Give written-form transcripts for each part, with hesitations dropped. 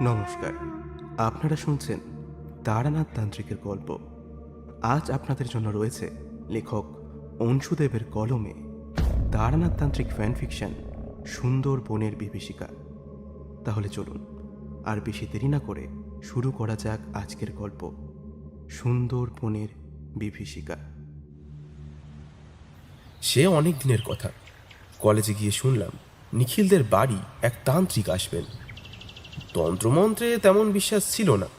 নমস্কার, আপনারা শুনছেন তারানাথ তান্ত্রিকের গল্প। আজ আপনাদের জন্য রয়েছে লেখক অংশুদেবের কলমে তারানাথ তান্ত্রিক ফ্যান ফিকশন সুন্দর বনের বিভীষিকা। তাহলে চলুন আর বেশি দেরি না করে শুরু করা যাক আজকের গল্প, সুন্দর বনের বিভীষিকা। সে অনেক দিনের কথা। কলেজে গিয়ে শুনলাম নিখিলদের বাড়ি এক তান্ত্রিক আসবেন। তন্ত্রমন্ত্রে তেমন বিশ্বাস ছিল না,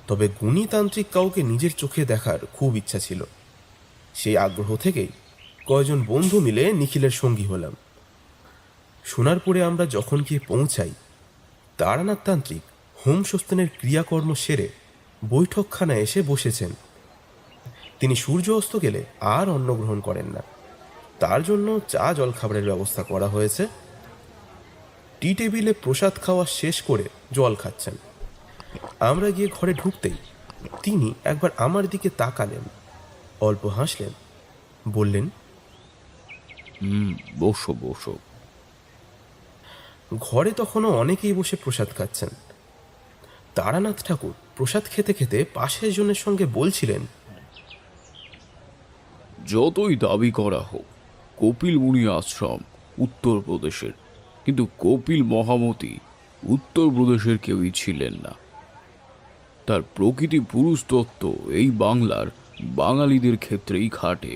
তবে গুণী তান্ত্রিক কাউকে নিজের চোখে দেখার খুব ইচ্ছা ছিল। সেই আগ্রহ থেকেই কয়েকজন বন্ধু মিলে নিখিলের সঙ্গী হলাম। সোনারপুরে আমরা যখন গিয়ে পৌঁছাই, তারানাথ তান্ত্রিক হোম স্বস্তানের ক্রিয়াকর্ম সেরে বৈঠকখানায় এসে বসেছেন। তিনি সূর্য অস্ত গেলে আর অন্ন গ্রহণ করেন না। তার জন্য চা জলখাবারের ব্যবস্থা করা হয়েছে। টি টেবিলে প্রসাদ খাওয়া শেষ করে জল খাচ্ছেন। আমরা গিয়ে ঘরে ঢুকতেই তিনি একবার আমার দিকে তাকালেন, অল্প হাসলেন, বললেন, বসো বসো। ঘরে তখনও অনেকেই বসে প্রসাদ খাচ্ছেন। তারানাথ ঠাকুর প্রসাদ খেতে খেতে পাশের জনের সঙ্গে বলছিলেন, যতই দাবি করা হোক কপিল মুনি আশ্রম উত্তরপ্রদেশের, কিন্তু কপিল মহামতি উত্তরপ্রদেশের কেউই ছিলেন না। তার প্রকৃতি পুরুষ তত্ত্ব এই বাংলার বাঙালিদের ক্ষেত্রেই খাটে।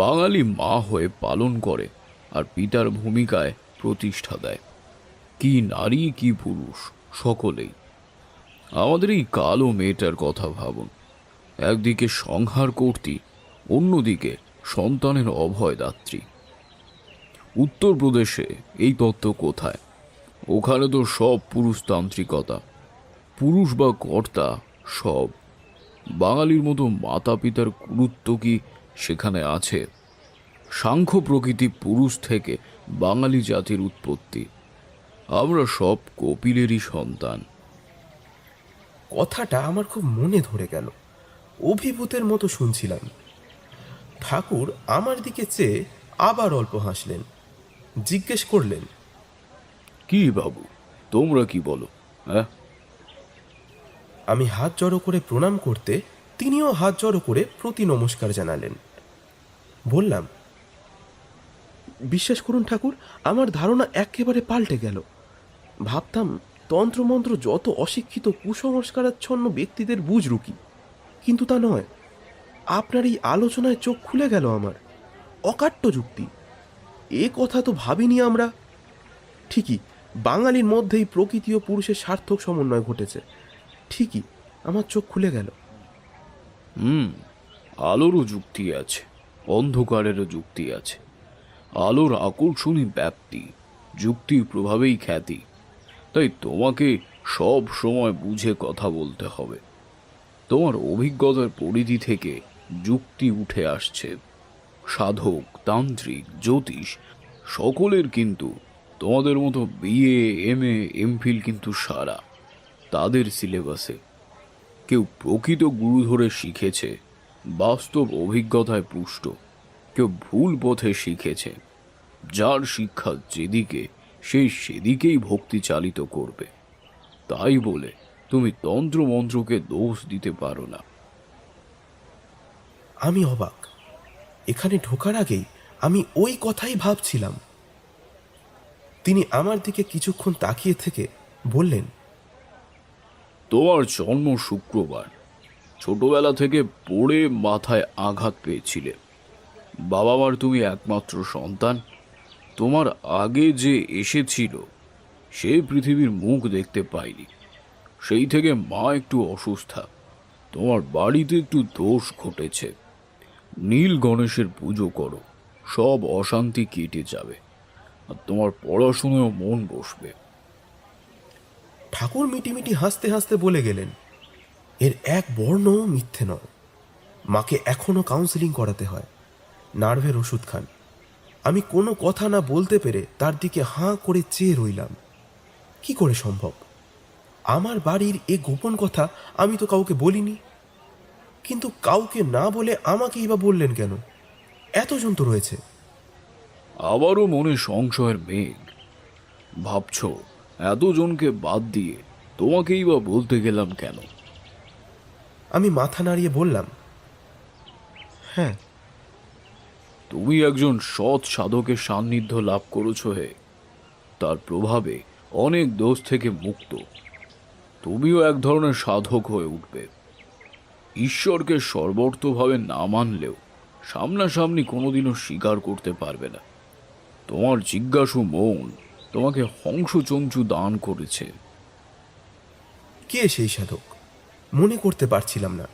বাঙালি মা হয়ে পালন করে আর পিতার ভূমিকায় প্রতিষ্ঠা দেয়। কি নারী কি পুরুষ সকলেই। আমাদের এই কালো মেয়েটার কথা ভাবুন, একদিকে সংহার কর্তী, অন্যদিকে সন্তানের অভয়দাত্রী। উত্তরপ্রদেশে এই তত্ত্ব কোথায়? ওখানে তো সব পুরুষতান্ত্রিকতা, পুরুষ বা কর্তা সব। বাঙালির মতো মাতা পিতার গুরুত্ব কি সেখানে আছে? সাংখ্য প্রকৃতি পুরুষ থেকে বাঙালি জাতির উৎপত্তি। আমরা সব কপিলেরই সন্তান। কথাটা আমার খুব মনে ধরে গেল। অভিভূতের মতো শুনছিলাম। ঠাকুর আমার দিকে চেয়ে আবার অল্প হাসলেন, জিজ্ঞেস করলেন, কি বাবু, তোমরা কি বলো? হ্যাঁ। আমি হাত জড়ো করে প্রণাম করতে তিনিও হাত জড়ো করে প্রতি নমস্কার জানালেন। বললাম, বিশ্বাস করুন ঠাকুর, আমার ধারণা একেবারে পাল্টে গেল। ভাবতাম তন্ত্রমন্ত্র যত অশিক্ষিত কুসংস্কারাচ্ছন্ন ব্যক্তিদের বুঝরুকি, কিন্তু তা নয়। আপনার এই আলোচনায় চোখ খুলে গেল আমার। অকাট্য যুক্তি, এ কথা তো ভাবিনি আমরা। ঠিকই, বাঙালির মধ্যেই প্রকৃতি ও পুরুষের সার্থক সমন্বয় ঘটেছে। ঠিকই, আমার চোখ খুলে গেল। আলোরও যুক্তি আছে, অন্ধকারেরও যুক্তি আছে। আলোর আকর্ষণী ব্যাপ্তি, যুক্তির প্রভাবেই খ্যাতি। তাই তোমাকে সব সময় বুঝে কথা বলতে হবে। তোমার অভিজ্ঞতার পরিধি থেকে যুক্তি উঠে আসছে। সাধক, তান্ত্রিক, জ্যোতিষ সকলের কিন্তু তোমাদের মতো বিএ, এমএ, এমফিল কিন্তু সারা তাদের সিলেবাসে। কেউ প্রকৃত গুরু ধরে শিখেছে, বাস্তব অভিজ্ঞতায় পুষ্ট। কেউ ভুল পথে শিখেছে, যার শিক্ষা যেদিকে সেই সেদিকেই ভক্তি চালিত করবে। তাই বলে তুমি তন্ত্রমন্ত্রকে দোষ দিতে পারো না। আমি অবাক। এখানে ঢোকার আগেই আমি ওই কথাই ভাবছিলাম। তিনি আমার দিকে কিছুক্ষণ তাকিয়ে থেকে বললেন, তোমার জন্ম শুক্রবার। ছোটবেলা থেকে পড়ে মাথায় আঘাত পেয়েছিলে। বাবা মার তুমি একমাত্র সন্তান। তোমার আগে যে এসেছিল সে পৃথিবীর মুখ দেখতে পায়নি। সেই থেকে মা একটু অসুস্থা। তোমার বাড়িতে একটু দোষ ঘটেছে। নীল গণেশের পুজো করো, সব অশান্তি কেটে যাবে আর তোমার পড়াশোনায় মন বসবে। ঠাকুর মিটিমিটি হাসতে হাসতে বলে গেলেন, এর এক বর্ণও মিথ্যে নয়। মাকে এখনো কাউন্সেলিং করাতে হয়, নার্ভের ওষুধ খান। আমি কোনো কথা না বলতে পেরে তার দিকে হাঁ করে চেয়ে রইলাম। কি করে সম্ভব? আমার বাড়ির এ গোপন কথা আমি তো কাউকে বলিনি। কিন্তু কাউকে না বলে আমাকেই বা বললেন কেন? এতজন তো রয়েছে। আবারও মনে সংশয়ের মেঘ। ভাবছ এতজনকে বাদ দিয়ে তোমাকেই বা বলতে গেলাম কেন? আমি মাথা নাড়িয়ে বললাম, হ্যাঁ। তুমি একজন সৎ সাধকের সান্নিধ্য লাভ করেছো হে। তার প্রভাবে অনেক দোষ থেকে মুক্ত। তুমিও এক ধরনের সাধক হয়ে উঠবে। ঈশ্বরকে সর্বর্তভাবে না মানলেও সামনাসামনি কোনোদিনও স্বীকার করতে পারবে না। তোমার জিজ্ঞাসু মন তোমাকে হংসচঞ্চু দান করেছে। কে সেই সাধক? মনে করতে পারছিলাম না।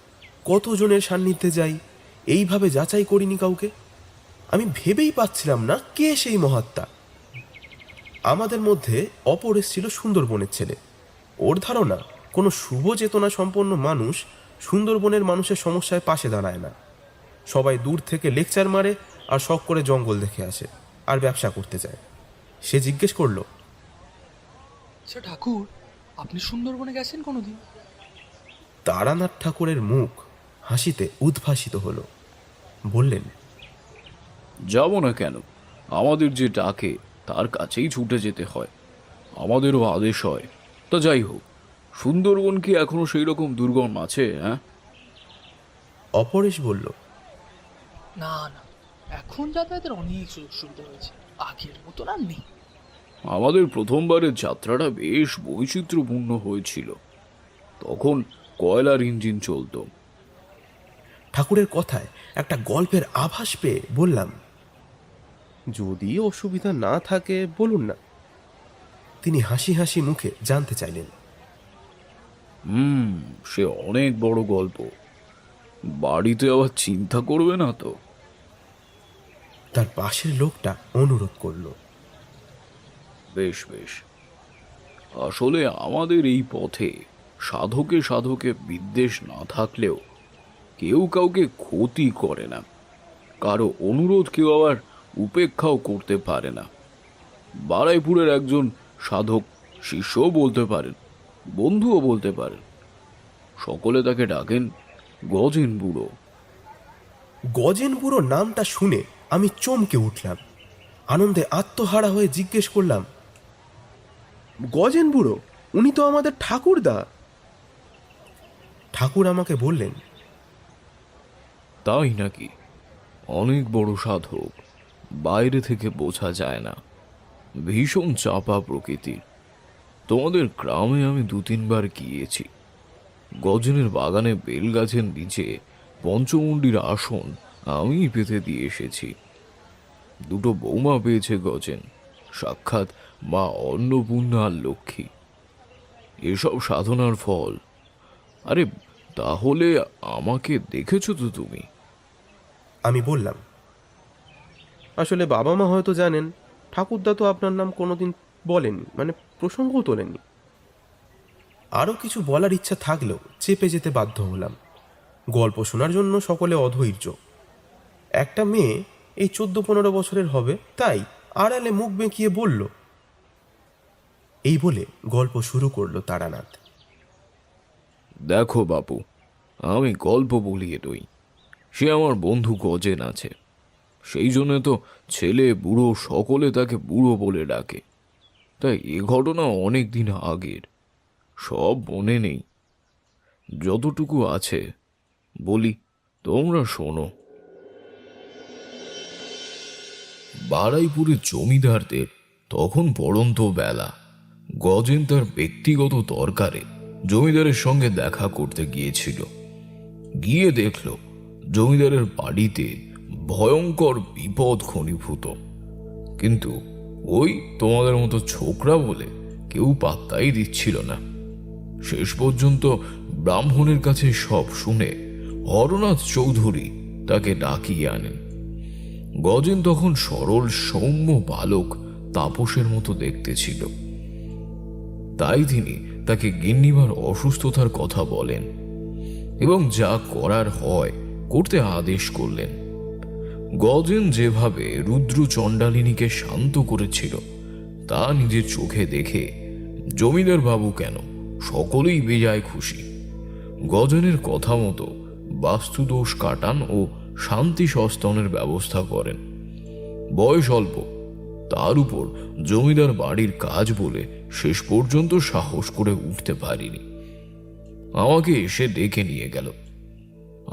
কতজনের সান্নিধ্যে যাই, এইভাবে যাচাই করিনি কাউকে। আমি ভেবেই পাচ্ছিলাম না কে সেই মহাত্মা। আমাদের মধ্যে অপরেশ ছিল সুন্দরবনের ছেলে। ওর ধারণা কোনো শুভ চেতনা সম্পন্ন মানুষ সুন্দরবনের মানুষের সমস্যায় পাশে দাঁড়ায় না। সবাই দূর থেকে লেকচার মারে আর শখ করে জঙ্গল দেখে আসে আর ব্যবসা করতে যায়। সে জিজ্ঞেস করলো, আচ্ছা ঠাকুর, আপনি সুন্দরবনে গেছেন কোনোদিন? তারানাথ ঠাকুরের মুখ হাসিতে উদ্ভাসিত হলো। বললেন, যাব না কেন? আমাদের যে ডাকে তার কাছেই ছুটে যেতে হয়, আমাদেরও আদেশ হয়। তা যাই হোক, সুন্দরবন কি এখনো সেই রকম দুর্গম আছে? হ্যাঁ। অপরেশ বলল, না না, এখন যাতায়াতের অনেক সুযোগ সুবিধা হয়েছে, আগের মতন আর নেই। আমাদের প্রথমবারের যাত্রাটা বেশ বৈচিত্র্যপূর্ণ হয়েছিল। তখন কয়লার ইঞ্জিন চলতো। ঠাকুরের কথায় একটা গল্পের আভাস পেয়ে বললাম, যদি অসুবিধা না থাকে বলুন না। তিনি হাসি হাসি মুখে জানতে চাইলেন। সে অনেক বড় গল্প। বাড়িতে আবার চিন্তা করবে না তো? তার পাশের লোকটা অনুরোধ করল। বেশ বেশ। আসলে আমাদের এই পথে সাধকে সাধকে বিদ্বেষ না থাকলেও কেউ কাউকে ক্ষতি করে না। কারো অনুরোধ কেউ আবার উপেক্ষাও করতে পারে না। বারাইপুরের একজন সাধক শিষ্যও বলতে পারেন, বন্ধুও বলতে পারেন। সকলে তাকে ডাকেন গজেন বুড়ো। গজেন বুড়ো নামটা শুনে আমি চমকে উঠলাম। আনন্দে আত্মহারা হয়ে জিজ্ঞেস করলাম, গজেন বুড়ো? উনি তো আমাদের ঠাকুরদা। ঠাকুর আমাকে বললেন, তাই নাকি? অনেক বড় সাধক, বাইরে থেকে বোঝা যায় না। ভীষণ চাপা প্রকৃতির। তোমাদের গ্রামে আমি 2-3 বার গিয়েছি। গজেনের বাগানে বেলগাছের নিচে পঞ্চমুণ্ডির আসন আমি পেতে দিয়ে এসেছি। 2 বৌমা পেয়েছে গজেন, সাক্ষাৎ মা অন্নপূর্ণা আর লক্ষ্মী। এসব সাধনার ফল। আরে তাহলে আমাকে দেখেছো তো তুমি? আমি বললাম, আসলে বাবা মা হয়তো জানেন, ঠাকুরদা তো আপনার নাম কোনোদিন বলেনি, মানে প্রসঙ্গও তোলেনি। আরও কিছু বলার ইচ্ছা থাকলেও চেপে যেতে বাধ্য হলাম। গল্প শোনার জন্য সকলে অধৈর্য। একটা মেয়ে এই 14-15 বছরের হবে, তাই আড়ালে মুখ বেঁকিয়ে বলল। এই বলে গল্প শুরু করলো তারানাথ। দেখো বাপু, আমি গল্প বলিয়ে নই। সে আমার বন্ধু গজেন আছে, সেই জন্য তো ছেলে বুড়ো সকলে তাকে বুড়ো বলে ডাকে। তাই এ ঘটনা অনেক দিন আগের, সব মনে নেই। যতটুকু আছে বলি, তোমরা শোনো। বারাইপুরের জমিদারদের তখন পড়ন্ত বেলা। গজেন তার ব্যক্তিগত দরকারে জমিদারের সঙ্গে দেখা করতে গিয়েছিল। গিয়ে দেখল জমিদারের বাড়িতে ভয়ঙ্কর বিপদ ঘনীভূত। কিন্তু ওই তোমাদের মতো ছোকরা বলে কেউ পাত্তাই দিচ্ছিল না। শেষ পর্যন্ত ব্রাহ্মণের কাছে সব শুনে হরনাথ চৌধুরী তাকে ডাকিয়ে আনেন। গজেন তখন সরল সৌম্য বালক তাপসের মতো দেখতে ছিল। তাই তিনি তাকে গিন্নিবার অসুস্থতার কথা বলেন এবং যা করার হয় করতে আদেশ করলেন। গজেন যেভাবে রুদ্র চণ্ডালিনীকে শান্ত করেছিল তা নিজের চোখে দেখে জমিদার বাবু কেন সকলেই বেজায় খুশি। গজেনের কথা মতো বাস্তুদোষ কাটান ও শান্তি সস্তনের ব্যবস্থা করেন। বয়স অল্প, তার উপর জমিদার বাড়ির কাজ বলে শেষ পর্যন্ত সাহস করে উঠতে পারিনি। আমাকে এসে ডেকে নিয়ে গেল।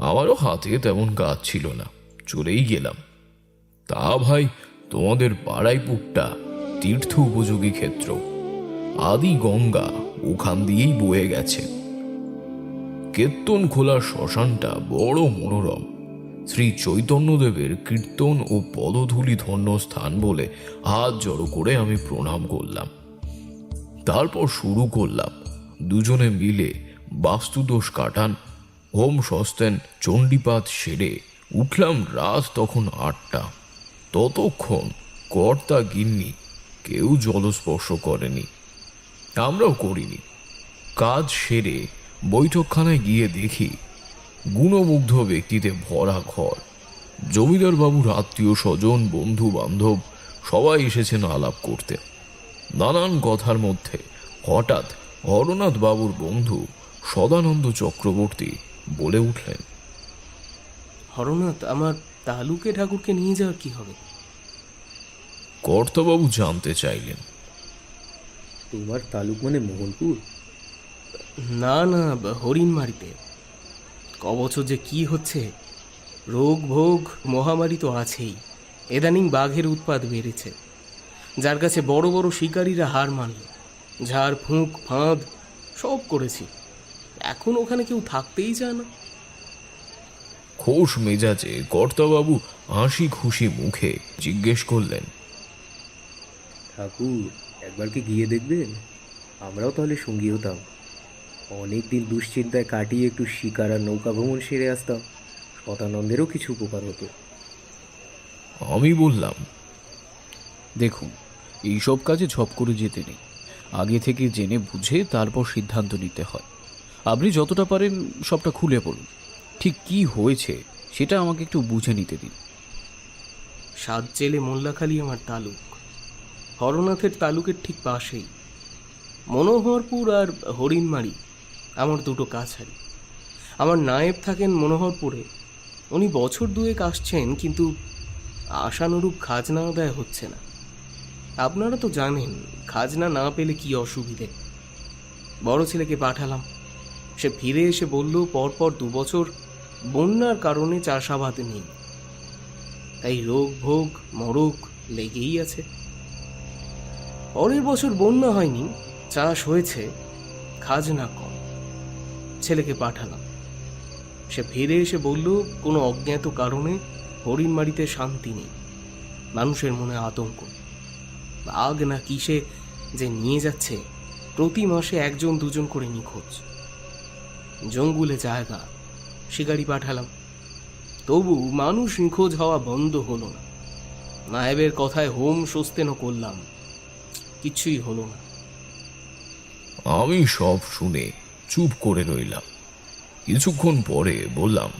আমারও হাতে তেমন কাজ ছিল না, চলেই গেলাম। তা ভাই, তোমাদের পাড়াইপুরটা তীর্থ উপযোগী ক্ষেত্র। আদি গঙ্গা ওখান দিয়েই বয়ে গেছে। কেত্তন খোলা শ্মশানটা বড় মনোরম। শ্রী চৈতন্যদেবের কীর্তন ও পদধূলি ধন্য স্থান বলে হাত জড়ো করে আমি প্রণাম করলাম। তারপর শুরু করলাম দুজনে মিলে বাস্তুদোষ কাটান, হোম সস্তেন, চণ্ডীপাঠ সেরে উঠলাম রাত তখন 8টা। ততক্ষণ কর্তা গিন্নি কেউ জলস্পর্শ করেনি, আমরাও করিনি। কাজ সেরে বৈঠকখানায় গিয়ে দেখি গুণমুগ্ধ ব্যক্তিতে ভরা ঘর। জমিদার বাবুর আত্মীয় স্বজন, বন্ধু বান্ধব সবাই এসেছেন আলাপ করতে। নানান কথার মধ্যে হঠাৎ হরনাথ বাবুর বন্ধু সদানন্দ চক্রবর্তী বলে উঠলেন, হরনাথ, আমার তালুকে ঠাকুরকে নিয়ে যাওয়ার কি হবে? কর্তাবাবু জানতে চাইলেন। তোমার তালুক মানে মোহনপুর? না না, হরিণমারিতে। কবছর যে কি হচ্ছে, রোগ ভোগ মহামারী তো আছেই। এদানিং বাঘের উৎপাত বেড়েছে, যার কাছে বড় বড় শিকারীরা হার মানল। ঝাড় ফুঁক ফাঁদ সব করেছি, এখন ওখানে কেউ থাকতেই চায় না। খোশ মেজাজে কর্তাবাবু হাসি খুশি মুখে জিজ্ঞেস করলেন, ঠাকুর একবার কি গিয়ে দেখবেন? আমরাও তাহলে সঙ্গী হতাম। অনেক দিন দুশ্চিন্তায় কাটিয়ে একটু শিকার আর নৌকা ভ্রমণ সেরে আসতাম। শতানন্দেরও কিছু উপকার হতো। আমি বললাম, দেখুন, এইসব কাজে ঝপ করে যেতে নেই। আগে থেকে জেনে বুঝে তারপর সিদ্ধান্ত নিতে হয়। আপনি যতটা পারেন সবটা খুলে বলুন। ঠিক কি হয়েছে সেটা আমাকে একটু বুঝে নিতে দিন। সাত জেলে মোল্লাখালী আমার তালুক, হরনাথের তালুকের ঠিক পাশেই। মনোহরপুর আর হরিণমারি আমার দুটো কাছারি। আমার নায়েব থাকেন মনোহরপুরে। উনি বছর দুয়েক আসছেন, কিন্তু আশানুরূপ খাজনা আদায় হচ্ছে না। আপনারা তো জানেন খাজনা না পেলে কি অসুবিধে। বড় ছেলেকে পাঠালাম, সে ফিরে এসে বলল পরপর 2 বছর বন্যার কারণে চাষাবাদ নেই, তাই রোগ ভোগ মরক লেগেই আছে। পরের বছর বন্যা হয়নি, চাষ হয়েছে, খাজনা কম। ছেলেকে পাঠালাম, সে ফিরে এসে বলল কোনো অজ্ঞাত কারণে হরিণমারিতে শান্তি নেই, মানুষের মনে আতঙ্ক। বাঘ না কিসে যে নিয়ে যাচ্ছে, প্রতি মাসে 1-2 করে নিখোঁজ। জঙ্গুলে জায়গা, শিকারি পাঠালাম, তবু মানুষ নিখোঁজ হওয়া বন্ধ হলো না। নায়েবের কথায় হোম সস্তেনও করলাম, কিছুই হলো না। আমি সব শুনে চুপ করে রইলাম। কিছুক্ষণ পরে বললাম,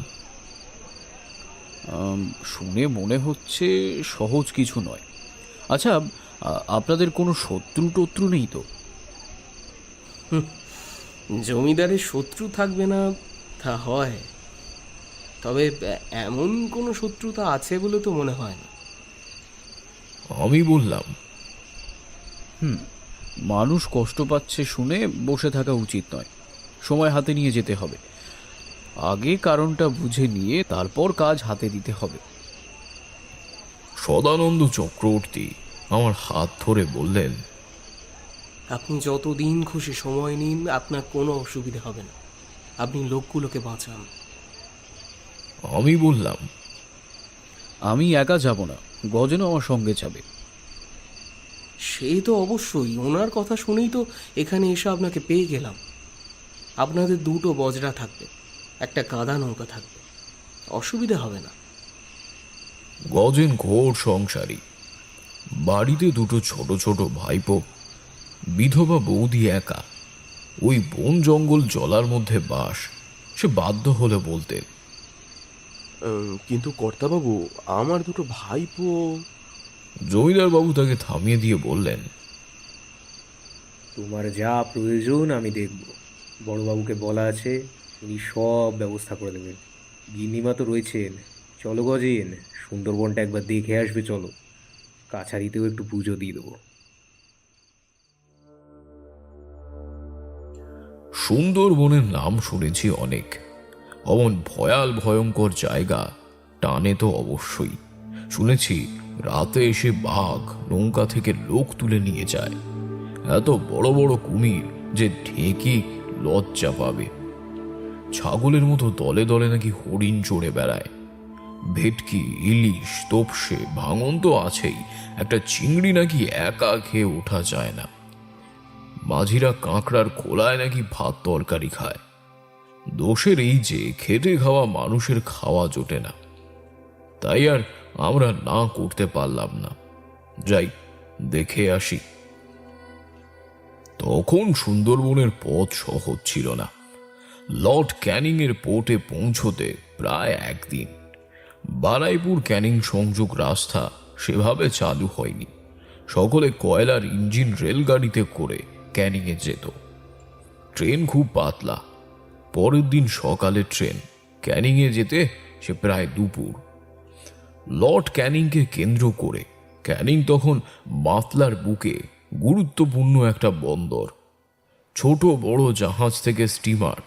শুনে মনে হচ্ছে সহজ কিছু নয়। আচ্ছা, আপনাদের কোনো শত্রু টত্রু নেই তো? জমিদারের শত্রু থাকবে না তা হয়, তবে এমন কোনো শত্রুতা আছে বলে তো মনে হয় না। আমি বললাম, মানুষ কষ্ট পাচ্ছে শুনে বসে থাকা উচিত নয়, সময় হাতে নিয়ে যেতে হবে। আগে কারণটা বুঝে নিয়ে তারপর কাজ হাতে দিতে হবে। সদানন্দ চক্রবর্তী আমার হাত ধরে বললেন, আপনি যতদিন খুশি সময় নিন, আপনার কোনো অসুবিধা হবে না। আপনি লোকগুলোকে বাঁচান। আমি বললাম, আমি একা যাব না, গজনও আমার সঙ্গে যাবে। সে তো অবশ্যই, ওনার কথা শুনেই তো এখানে এসে আপনাকে পেয়ে গেলাম। আপনাদের 2টো বজরা থাকবে, একটা কাদা নৌকা থাকবে, অসুবিধা হবে না। গজেন ঘোর সংসারী, বাড়িতে 2 ছোট ছোট ভাইপো, বিধবা বৌদি একা, ওই বন জঙ্গল জলার মধ্যে বাস। সে বাধ্য হলে বলতে, কিন্তু কর্তাবাবু, আমার 2 ভাইপো। জমিদার বাবু তাকে থামিয়ে দিয়ে বললেন, তোমার যা প্রয়োজন আমি দেখব। বড়বাবুকে বলা আছে, উনি সব ব্যবস্থা করে দেবেন। গিন্নিমা তো রয়েছেন। চলো গজেন, সুন্দরবনটা একবার দেখে আসবে। চলো, কাছারিতেও একটু পুজো দিয়ে দেবো। সুন্দরবনের নাম শুনেছি অনেক, অমন ভয়াল ভয়ঙ্কর জায়গা টানে তো অবশ্যই। শুনেছি রাতে এসে বাঘ নৌকা থেকে লোক তুলে নিয়ে যায়। এত বড় বড় কুমির যে ঢেকে লজ্জা পাবে। ছাগলের মতো দলে দলে নাকি হরিণ চড়ে বেড়ায়। ভেটকি, ইলিশ, তোপসে, ভাঙন তো আছেই, একটা চিংড়ি নাকি একা খেয়ে ওঠা যায় না। মাঝিরা কাঁকড়ার খোলায় নাকি ভাত তরকারি খায়। দোষের এই যে খেটে খাওয়া মানুষের খাওয়া জোটে না, তাই আর আমরা না করতে পারলাম না। যাই দেখে আসি। তখন সুন্দরবনের পথ সহজ ছিল না। লর্ড ক্যানিং এর পোর্টে পৌঁছতে প্রায় একদিন। বারাইপুর ক্যানিং সংযোগ রাস্তা সেভাবে চালু হয়নি। সকলে কয়লার ইঞ্জিন রেলগাড়িতে করে ক্যানিংয়ে যেত। ট্রেন খুব পাতলা। পরের দিন সকালে ট্রেন। ক্যানিংয়ে যেতে সে প্রায় দুপুর। লর্ড ক্যানিংকে কেন্দ্র করে ক্যানিং তখন মাতলার বুকে গুরুত্বপূর্ণ একটা বন্দর। ছোট বড় জাহাজ থেকে স্টিমার,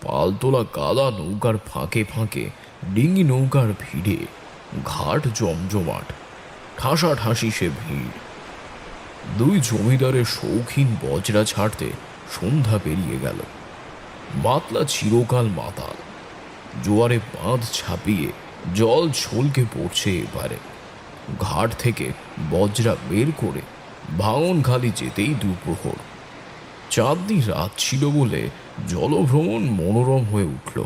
পালতোলা গাদা নৌকার ফাঁকে ফাঁকে ডিঙি নৌকার ভিড়ে ঘাট জমজমাট, ঠাসাঠাসি সে ভিড়। দুই জমিদারের শৌখিন বজরা ছাড়তে সন্ধ্যা পেরিয়ে গেল। মাতলা চিরকাল মাতাল। জোয়ারে বাঁধ ছাপিয়ে জল ছলকে পড়ছে এবারে। ঘাট থেকে বজরা বের করে ভাঙন খালি যেতেই দুপুর। চাঁদনি রাত ছিল বলে জলভ্রমণ মনোরম হয়ে উঠল।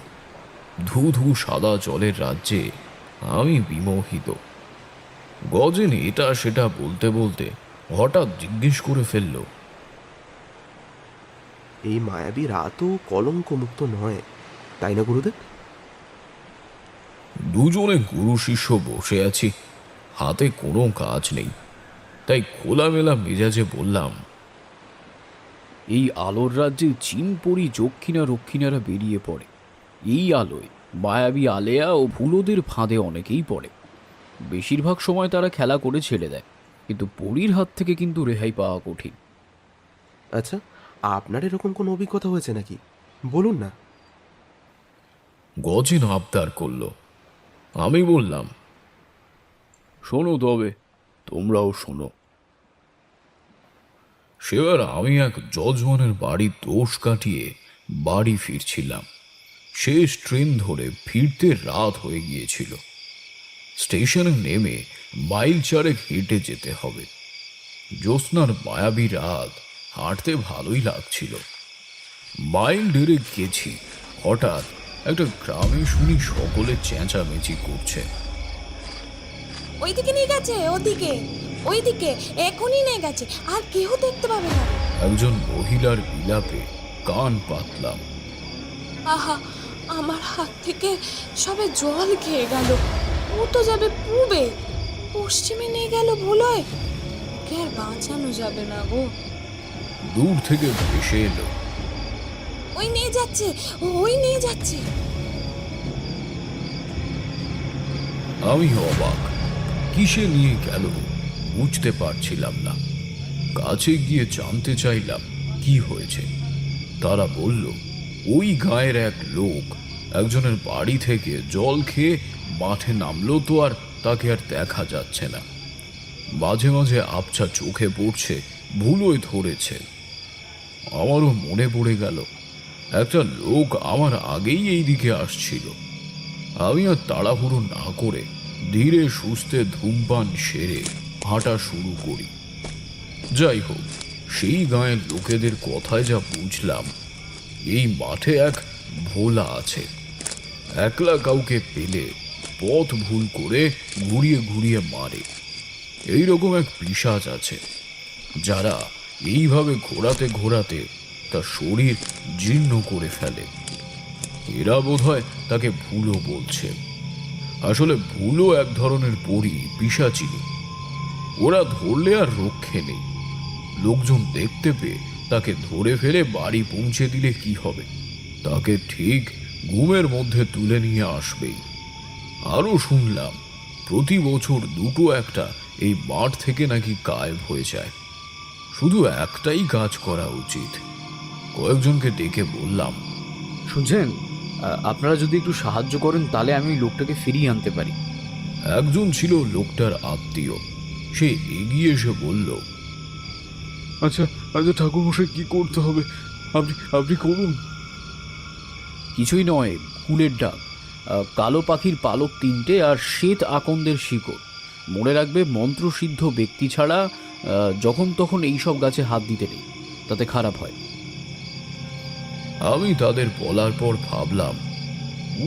ধু ধু সাদা জলের রাজ্যে আমি বিমোহিত। গজেন এটা সেটা বলতে বলতে হঠাৎ জিজ্ঞেস করে ফেলল, এই মায়াবী রাতও কলঙ্ক মুক্ত নয়, তাই না গুরুদেব? দুজনে গুরু শিষ্য বসে আছি, হাতে কোনো কাজ নেই, তাই খোলামেলা মেজাজে বললাম, এই আলোর রাজ্যে চিনপরি যক্ষিণা রক্ষিণারা বেরিয়ে পড়ে। এই আলোয় মায়াবী আলেয়া ও ভুলোদের ফাঁদে অনেকেই পড়ে। বেশিরভাগ সময় তারা খেলা করে ছেড়ে দেয়, কিন্তু পরীর হাত থেকে কিন্তু রেহাই পাওয়া কঠিন। আচ্ছা, আপনার এরকম কোনো অভিজ্ঞতা হয়েছে নাকি? বলুন না। গজেন আবদার করল। আমি বললাম, শোনো তবে, তোমরাও শোনো। সেবার আমি এক যজমানের বাড়ির দোষ কাটিয়ে বাড়ি ফিরছিলাম। শেষ ট্রেন ধরে ফিরতে রাত হয়ে গিয়েছিল। স্টেশনে নেমে মাইল চারেক হেঁটে যেতে হবে। জ্যোৎস্নার মায়াবী রাত, হাঁটতে ভালোই লাগছিল। মাইল ডেরে গেছি, হঠাৎ একটা গ্রামে শুনি সকলে চেঁচামেচি করছে। ওইদিকে নিয়ে গেছে, ওদিকে ওইদিকে এখনই নিয়ে গেছে, আর কেউ দেখতে পাবে না। একজন মহিলার বিলাপে কান পাতলাম। আহা, আমার হাত থেকে সবে জল খেয়ে গেল। ও তো যাবে পূবে, পশ্চিমে নিয়ে গেল ভুলোয়। ওকে আর বাঁচানো যাবে না গো। দূর থেকে ভেসে এলো, ওই নিয়ে যাচ্ছে, ওই নিয়ে যাচ্ছে। আমি অবাক। কিসে নিয়ে গেল বুঝতে পারছিলাম না। কাছে গিয়ে জানতে চাইলাম কি হয়েছে। তারা বলল, ওই গায়ের এক লোক একজনের বাড়ি থেকে জল খেয়ে মাঠে নামলো, তো আর তাকে আর দেখা যাচ্ছে না। মাঝে মাঝে আবছা চোখে পড়ছে, ভুলোয় ধরেছে। আমারও মনে পড়ে গেল, একটা লোক আমার আগেই এই দিকে আসছিল। আমি আর তাড়াহুড়ো না করে ধীরে সুস্থে ধূমপান সেরে হাঁটা শুরু করি। যাই হোক, সেই গাঁয়ের লোকেদের কথায় যা বুঝলাম, এই মাঠে এক ভোলা আছে। একলা কাউকে পেলে পথ ভুল করে ঘুরিয়ে ঘুরিয়ে মারে। এইরকম এক পিশাচ আছে, যারা এইভাবে ঘোরাতে ঘোরাতে তার শরীর জীর্ণ করে ফেলে। এরা বোধহয় তাকে ভুলো বলছে। আসলে ভুলো এক ধরনের পরী, পিশাচিনী। ওরা ধরলে আর রক্ষে নেই। লোকজন দেখতে পেয়ে তাকে ধরে ফেলে বাড়ি পৌঁছে দিলে কি হবে? তাকে ঠিক ঘুমের মধ্যে তুলে নিয়ে আসবেই। আরও শুনলাম, প্রতি বছর দুটো একটা এই মাঠ থেকে নাকি গায়েব হয়ে যায়। শুধু একটাই কাজ করা উচিত, কয়েকজনকে ডেকে বললাম, শুনছেন, আপনারা যদি একটু সাহায্য করেন তাহলে আমি ওই লোকটাকে ফিরিয়ে আনতে পারি। একজন ছিল লোকটার আত্মীয়। সে এগিয়ে এসে বলল, আচ্ছা আচ্ছা ঠাকুরমশাই, কি করতে হবে আপনি আপনি করুন। কিছুই নয়, কুলের ডাক, কালো পাখির পালক 3টে আর শ্বেত আকন্দের শিকড়। মনে রাখবে, মন্ত্রসিদ্ধ ব্যক্তি ছাড়া যখন তখন এইসব গাছে হাত দিতে নেই, তাতে খারাপ হয়। আমি তাদের বলার পর ভাবলাম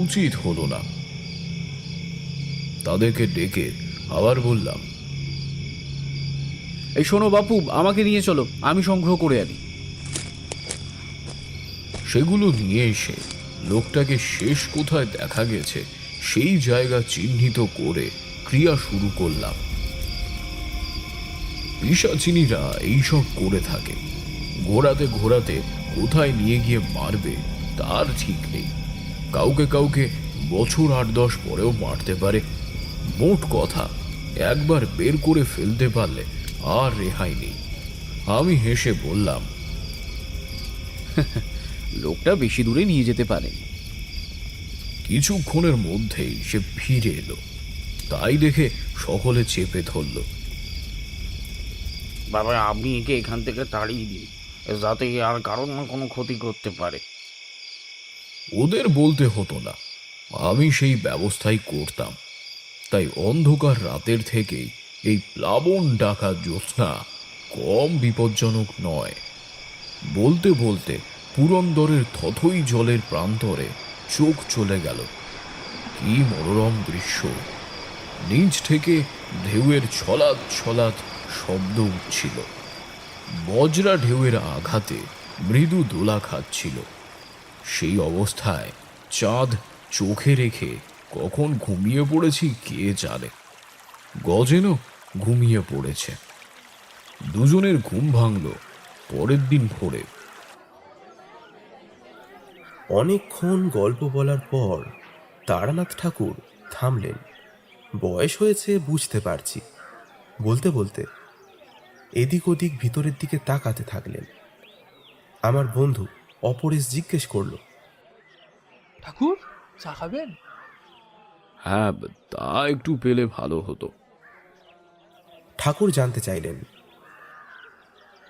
উচিত হলো না। তাদেরকে ডেকে আবার বললাম, এই শোনো বাপু, আমাকে নিয়ে চলো, আমি সংগ্রহ করে আনি। সেগুলো নিয়ে এসে লোকটাকে শেষ কোথায় দেখা গেছে সেই জায়গা চিহ্নিত করে ক্রিয়া শুরু করলাম। পিশাচিনীরা এইসব করে থাকে। ঘোরাতে ঘোরাতে কোথায় নিয়ে গিয়ে মারবে তার ঠিক নেই। কাউকে কাউকে বছর 8-10 পরেও মারতে পারে। মোট কথা, একবার বের করে ফেলতে পারলে আর রেহাই নেই। আমি হেসে বললাম, লোকটা বেশি দূরে নিয়ে যেতে পারেনি। কিছুক্ষণের মধ্যেই সে ফিরে এলো। তাই দেখে সকলে চেপে ধরল। বাবা, আপনি একে এখান থেকে তাড়িয়ে দিন, যাতে আর কারোর না কোনো ক্ষতি করতে পারে। ওদের বলতে হতো না, আমি সেই ব্যবস্থাই করতাম। তাই অন্ধকার রাতের থেকেই এই প্লাবন ডাকা জ্যোৎস্না কম বিপজ্জনক নয়। বলতে বলতে পুরন্দরের থথই জলের প্রান্তরে চোখ চলে গেল। কি মনোরম দৃশ্য! নিচ থেকে ঢেউয়ের ছলাৎ ছলাৎ শব্দ উঠছিল। বজ্রা ঢেউয়ের আঘাতে মৃদু দোলা খাচ্ছিল। সেই অবস্থায় চাঁদ চোখে রেখে কখন ঘুমিয়ে পড়েছি কে জানে। গজেনও ঘুমিয়ে পড়েছে। দুজনের ঘুম ভাঙল পরের দিন ভোরে। অনেকক্ষণ গল্প বলার পর তারানাথ ঠাকুর থামলেন। বয়স হয়েছে বুঝতে পারছি। বলতে বলতে এদিক ওদিক ভিতরের দিকে তাকাতে থাকলেন। আমার বন্ধু অপরেশ জিজ্ঞেস করল, ঠাকুর, চা খাবেন? হ্যাঁ, তা একটু পেলে ভালো হতো। ঠাকুর জানতে চাইলেন,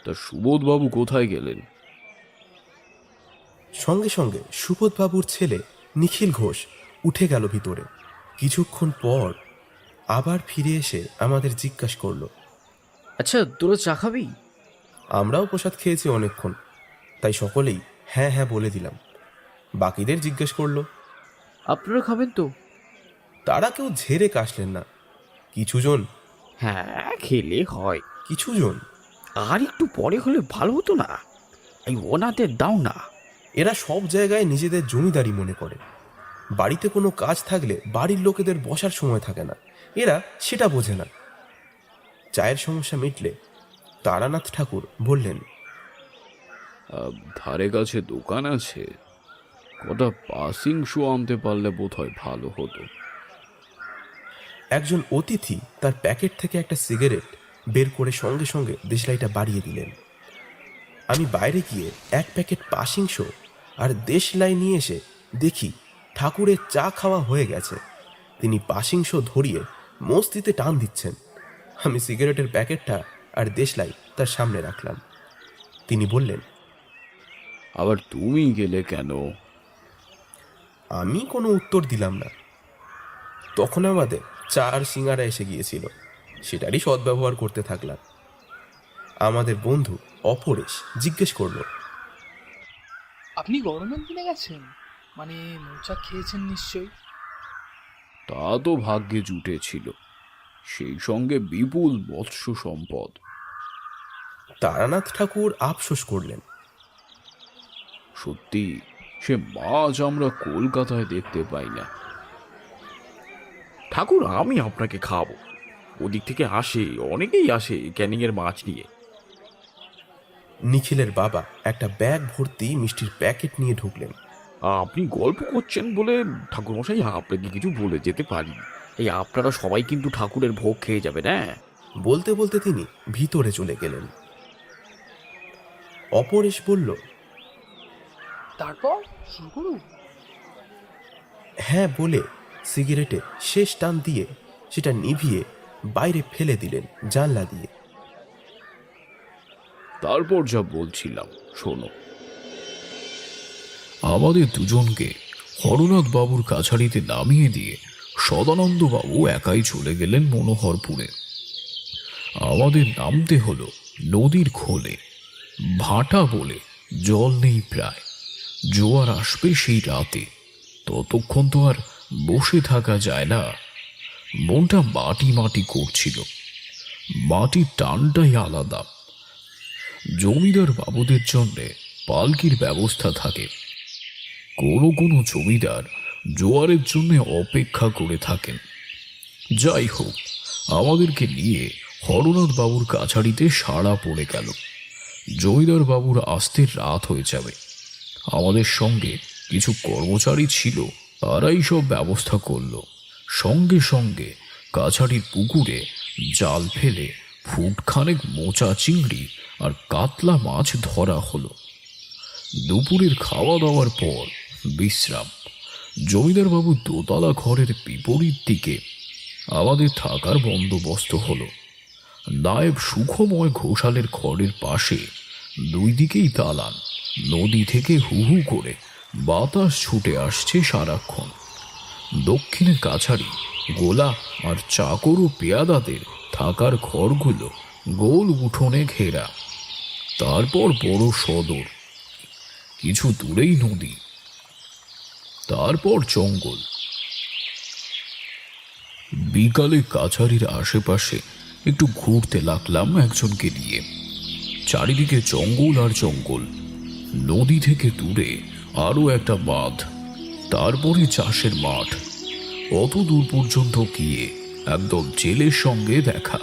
তা সুবোধবাবু কোথায় গেলেন? সঙ্গে সঙ্গে সুবোধবাবুর ছেলে নিখিল ঘোষ উঠে গেল ভিতরে। কিছুক্ষণ পর আবার ফিরে এসে আমাদের জিজ্ঞাসা করল, আচ্ছা, তোরা চা খাবি? আমরাও প্রসাদ খেয়েছি অনেকক্ষণ, তাই সকলেই হ্যাঁ হ্যাঁ বলে দিলাম। বাকিদের জিজ্ঞেস করলো, আপনারা খাবেন তো? তারা কেউ ঝেড়ে কাশলেন না। কিছুজন হ্যাঁ, খেলে হয়। কিছুজন আর একটু পরে হলে ভালো হতো না? এই ওনাদের দাও না। এরা সব জায়গায় নিজেদের জমিদারি মনে করে। বাড়িতে কোনো কাজ থাকলে বাড়ির লোকেদের বসার সময় থাকে না, এরা সেটা বোঝে না। চায়ের সমস্যা মিটলে তারানাথ ঠাকুর বললেন, ধারে কাছে দোকান আছে, কটা পাসিং শো আনতে পারলে বোধহয় ভালো হতো। একজন অতিথি তার প্যাকেট থেকে একটা সিগারেট বের করে সঙ্গে সঙ্গে দেশলাইটা বাড়িয়ে দিলেন। আমি বাইরে গিয়ে এক প্যাকেট পাসিং শো আর দেশলাই নিয়ে এসে দেখি ঠাকুরের চা খাওয়া হয়ে গেছে। তিনি পাসিং শো ধরিয়ে মস্তিতে টান দিচ্ছেন। আমি সিগারেটের প্যাকেটটা আর দেশলাই তার সামনে রাখলাম। তিনি বললেন, আবার তুমি গেলে কেন? আমি কোনো উত্তর দিলাম না। তখন আমাদের চা আর সিঙ্গারা এসে গিয়েছিল, সেটারই সদ্ব্যবহার করতে থাকলাম। আমাদের বন্ধু অপরেশ জিজ্ঞেস করলো, আপনি গরমের দিনে গেছেন? মানে মৌচাক খেয়েছেন নিশ্চয়ই? তা তো ভাগ্যে জুটেছিল, সেই সঙ্গে বিপুল মৎস্য সম্পদ। তারানাথ ঠাকুর আফসোস করলেন, সত্যি, সে মাছ আমরা কলকাতায় দেখতে পাই না। ঠাকুর, আমি আপনাকে খাওয়াবো। ওদিক থেকে আসে, অনেকেই আসে ক্যানিংয়ের মাছ নিয়ে। নিখিলের বাবা একটা ব্যাগ ভর্তি মিষ্টির প্যাকেট নিয়ে ঢুকলেন। আপনি গল্প করছেন বলে ঠাকুরমশাই আপনাকে কিছু বলে যেতে পারি। এই আপনারা সবাই কিন্তু ঠাকুরের ভোগ খেয়ে যাবেন। হ্যাঁ, বলতে বলতে তিনি ভিতরে চলে গেলেন। অপরেশ বলল, তারপর শুরু করুন। হ্যাঁ বলে সিগারেটে শেষ টান দিয়ে সেটা নিভিয়ে বাইরে ফেলে দিলেন জানলা দিয়ে। তারপর যা বলছিলাম শোনো। আমাদের দুজনকে হরনাথ বাবুর কাছারিতে নামিয়ে দিয়ে সদানন্দ বাবু একাই চলে গেলেন মনোহরপুরে। আমাদের নামতে হলো নদীর খোলে। ভাটা বলে জল নেই প্রায়, জোয়ার আসবে সেই রাতে। ততক্ষণ তো আর বসে থাকা যায় না। মনটা মাটি মাটি করছিল। মাটির টানটাই আলাদা। জমিদার বাবুদের জন্যে পালকির ব্যবস্থা থাকে। কোনো কোনো জমিদার জোয়ারের জন্য অপেক্ষা করে থাকেন। যাই হোক, আমাদেরকে নিয়ে হরনাথ বাবুর কাছারিতে সাড়া পড়ে গেল। জমিদার বাবুর আসতে রাত হয়ে যাবে। আমাদের সঙ্গে কিছু কর্মচারী ছিল, তারাই সব ব্যবস্থা করল। সঙ্গে সঙ্গে কাছারির পুকুরে জাল ফেলে ফুটখানেক মোচা চিংড়ি আর কাতলা মাছ ধরা হলো। দুপুরের খাওয়া দাওয়ার পর বিশ্রাম। জমিদার বাবু দোতলা ঘরের বিপরীত দিকে আমাদের থাকার বন্দোবস্ত হলো। নায়েব সুখময় ঘোষালের ঘরের পাশে দুই দিকেই দালান। নদী থেকে হু হু করে বাতাস ছুটে আসছে সারাক্ষণ। দক্ষিণে কাছারি, গোলা আর চাকর ও পেয়াদাদের থাকার ঘরগুলো গোল উঠোনে ঘেরা। তারপর বড় সদর, কিছু দূরেই নদী, তারপর জঙ্গল। বিকালে কাছারির আশেপাশে একটু ঘুরতে লাগলাম একজনকে নিয়ে। চারিদিকে জঙ্গল আর জঙ্গল। নদী থেকে দূরে আরো একটা বাঁধ, তারপরে চাষের মাঠ। অত দূর পর্যন্ত গিয়ে একদল জেলের সঙ্গে দেখা।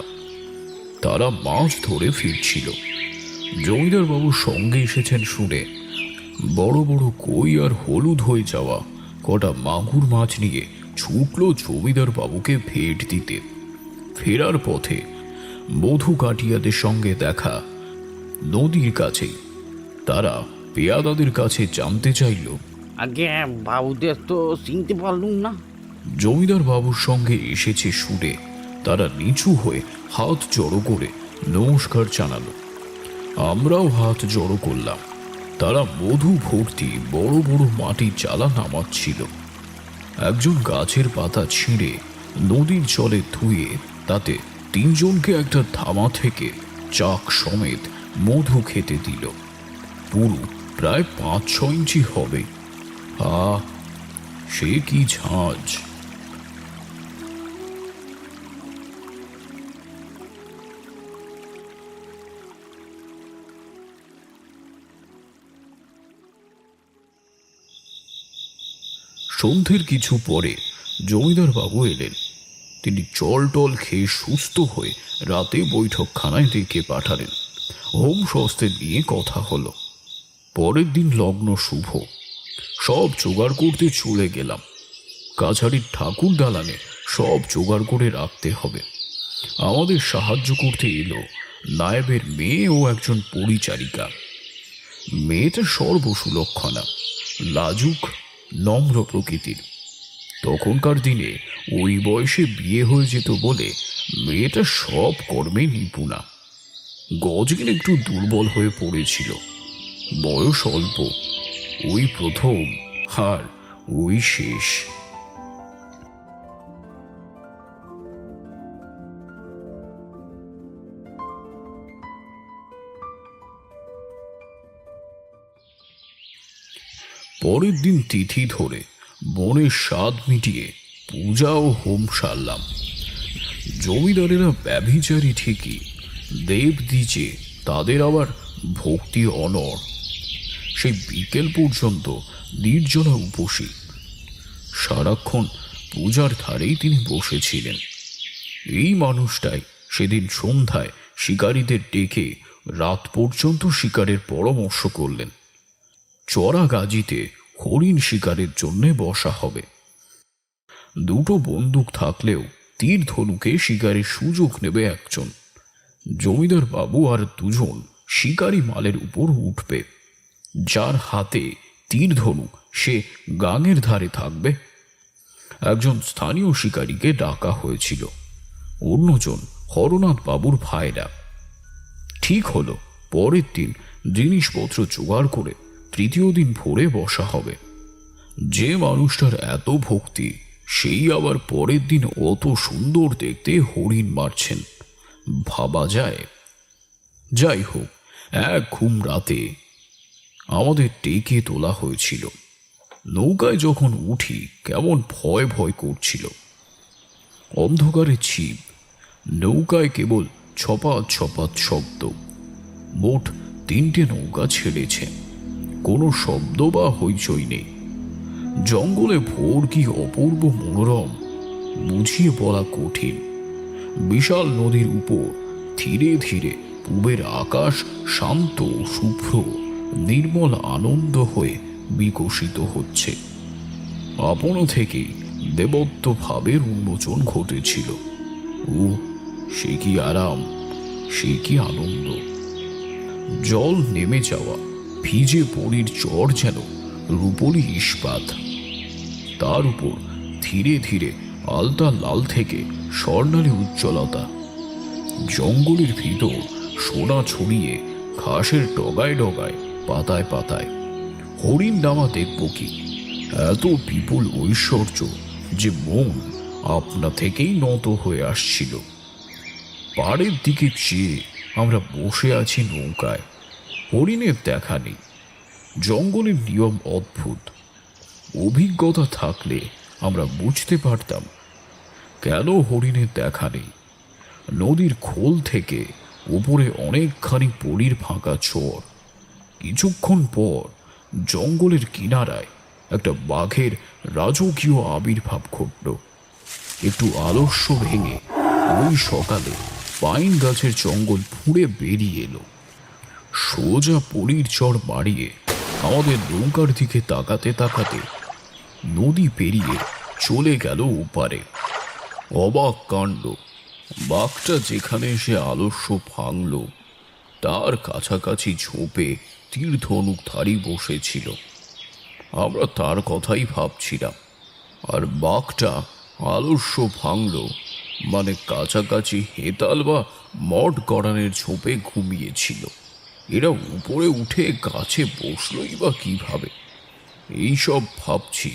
তারা মাছ ধরে ফিরছিল। জমিদার বাবু সঙ্গে এসেছেন শুনে বড় বড় কই আর হলুদ হয়ে যাওয়া কটা মাগুর মাছ নিয়ে ছুটল জমিদার বাবুকে ভেট দিতে। ফেরার পথে মধু কাটিয়াদের সঙ্গে দেখা নদীর কাছেই। তারা পেয়াদাদের কাছে জানতে চাইল, আগে বাবুদের তো চিনতে পারলুম না। জমিদার বাবুর সঙ্গে এসেছে শুনে তারা নিচু হয়ে হাত জড়ো করে নমস্কার জানালো। আমরাও হাত জড়ো করলাম। তারা মধু ভর্তি বড় বড় মাটির চালা নামাচ্ছিল। একজন গাছের পাতা ছিঁড়ে নদীর জলে ধুয়ে তাতে তিনজনকে একটা ধামা থেকে চাক সমেত মধু খেতে দিল। পুরো প্রায় 5-6 ইঞ্চি হবে। সে কি ঝাঁজ! সন্ধ্যের কিছু পরে জমিদার বাবু এলেন। তিনি জল টল খেয়ে সুস্থ হয়ে রাতে বৈঠকখানায় ডেকে পাঠালেন। হোম স্বাস্থ্যের নিয়ে কথা হলো। পরের দিন লগ্ন শুভ। সব জোগাড় করতে চলে গেলাম। কাছারির ঠাকুর দালানে সব জোগাড় করে রাখতে হবে। আমাদের সাহায্য করতে এলো নায়েবের মেয়ে ও একজন পরিচারিকা। মেয়েটা সর্বসুলক্ষণা, লাজুক, নম্র প্রকৃতির। তখনকার দিনে ওই বয়সে বিয়ে হয়ে যেত বলে মেয়েটা সব কর্মে নিপুণা। গজগিন একটু দুর্বল হয়ে পড়েছিল। বয়স অল্প। ওই প্রথম আর ওই শেষ। পরের দিন তিথি ধরে বনের স্বাদ মিটিয়ে পূজা ও হোম সারলাম। জমিদারেরা ব্যভিচারী ঠিকই, দেব দিচে তাদের আবার ভক্তি অনড়। সেই বিকেল পর্যন্ত নির্জলা উপসী। সারাক্ষণ পূজার ধারেই তিনি বসেছিলেন। এই মানুষটাই সেদিন সন্ধ্যায় শিকারীদের ডেকে রাত পর্যন্ত শিকারের পরামর্শ করলেন। চড়া গাজিতে হরিণ শিকারের জন্য বসা হবে। দুটো বন্দুক থাকলেও তীর ধনুকে শিকারের সুযোগ নেবে একজন। জমিদার বাবু আর দুজন শিকারী মালের উপর উঠবে। যার হাতে তীর ধনুক সে গাঙের ধারে থাকবে। একজন স্থানীয় শিকারীকে ডাকা হয়েছিল, অন্যজন হরনাথ বাবুর ভাইরা। ঠিক হলো পরের দিন জিনিসপত্র জোগাড় করে তৃতীয় দিন ভোরে বসা হবে। যে মানুষটার এত ভক্তি, সেই আবার পরের দিন অত সুন্দর দেখতে হরিণ মারছেন, ভাবা যায়? যাই হোক, এক ঘুম রাতে আমাদের টেকে তোলা হয়েছিল। নৌকায় যখন উঠি কেমন ভয় ভয় করছিল। অন্ধকারে ছিপ, নৌকায় কেবল ছপাত ছপাত শব্দ। মোট 3টে নৌকা ছেড়েছে, কোনো শব্দ বা হইচই নেই। জঙ্গলে ভোর কি অপূর্ব মনোরম, বুঝিয়ে বলা কঠিন। বিশাল নদীর উপর ধীরে ধীরে পূবের আকাশ শান্ত, শুভ্র, নির্মল আনন্দ হয়ে বিকশিত হচ্ছে। আপন থেকেই দেবত্ব ভাবের উন্মোচন ঘটেছিল। ও সে কি আরাম, সে কি আনন্দ! জল নেমে যাওয়া ভিজে পরীর চর যেন রূপলি ইস্পাত। তার উপর ধীরে ধীরে আলতা লাল থেকে স্বর্ণালী উজ্জ্বলতা। জঙ্গলের ভিতর সোনা ছড়িয়ে ঘাসের ডগায় ডগায়, পাতায় পাতায়। হরিণ নামা দেখব কি! এত বিপুল ঐশ্বর্য যে মন আপনা থেকেই নত হয়ে আসছিল। পাড়ের দিকে চেয়ে আমরা বসে আছি নৌকায়। হরিণের দেখা নেই। জঙ্গলের নিয়ম অদ্ভুত। অভিজ্ঞতা থাকলে আমরা বুঝতে পারতাম কেন হরিণের দেখা নেই। নদীর খোল থেকে উপরে অনেকখানি পলির ফাঁকা চর। কিছুক্ষণ পর জঙ্গলের কিনারায় একটা বাঘের রাজকীয় আবির্ভাব ঘটল। একটু আলস্য ভেঙে ওই সকালে পাইন গাছের জঙ্গল ফুঁড়ে বেরিয়ে এলো। সোজা পলির চর মারিয়ে আমাদের নৌকার দিকে তাকাতে তাকাতে নদী পেরিয়ে চলে গেল ওপারে। অবাক কাণ্ড! বাঘটা যেখানে সে আলস্য ভাঙল, তার কাছাকাছি ঝোপে তীর ধনুকধারী বসেছিল। আমরা তার কথাই ভাবছিলাম, আর বাঘটা আলস্য ভাঙল মানে কাছাকাছি হেতাল বা মঠ গড়ানের ঝোপে ঘুমিয়েছিল। এরা উপরে উঠে গাছে বসলই বা কিভাবে? এইসব ভাবছি,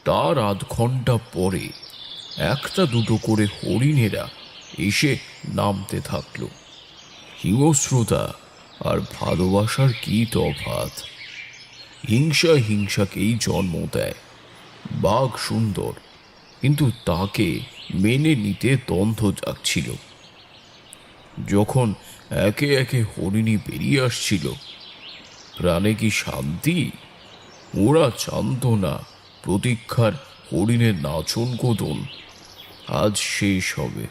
তার আধ ঘন্টা পরে একটা দুটো করে হরিণেরা এসে নামতে থাকলো। হিংস্রতা আর ভালোবাসার কি তফাৎ! হিংসা হিংসাকেই জন্ম দেয়। বাঘ সুন্দর, কিন্তু তাকে মেনে নিতে দ্বন্দ্ব যাচ্ছিল। যখন একে একে হরিণী বেরিয়ে আসছিল, প্রাণে কি শান্তি! ওরা জানত না প্রতীক্ষার হরিণের নাচন কোদন আজ শেষ হবে।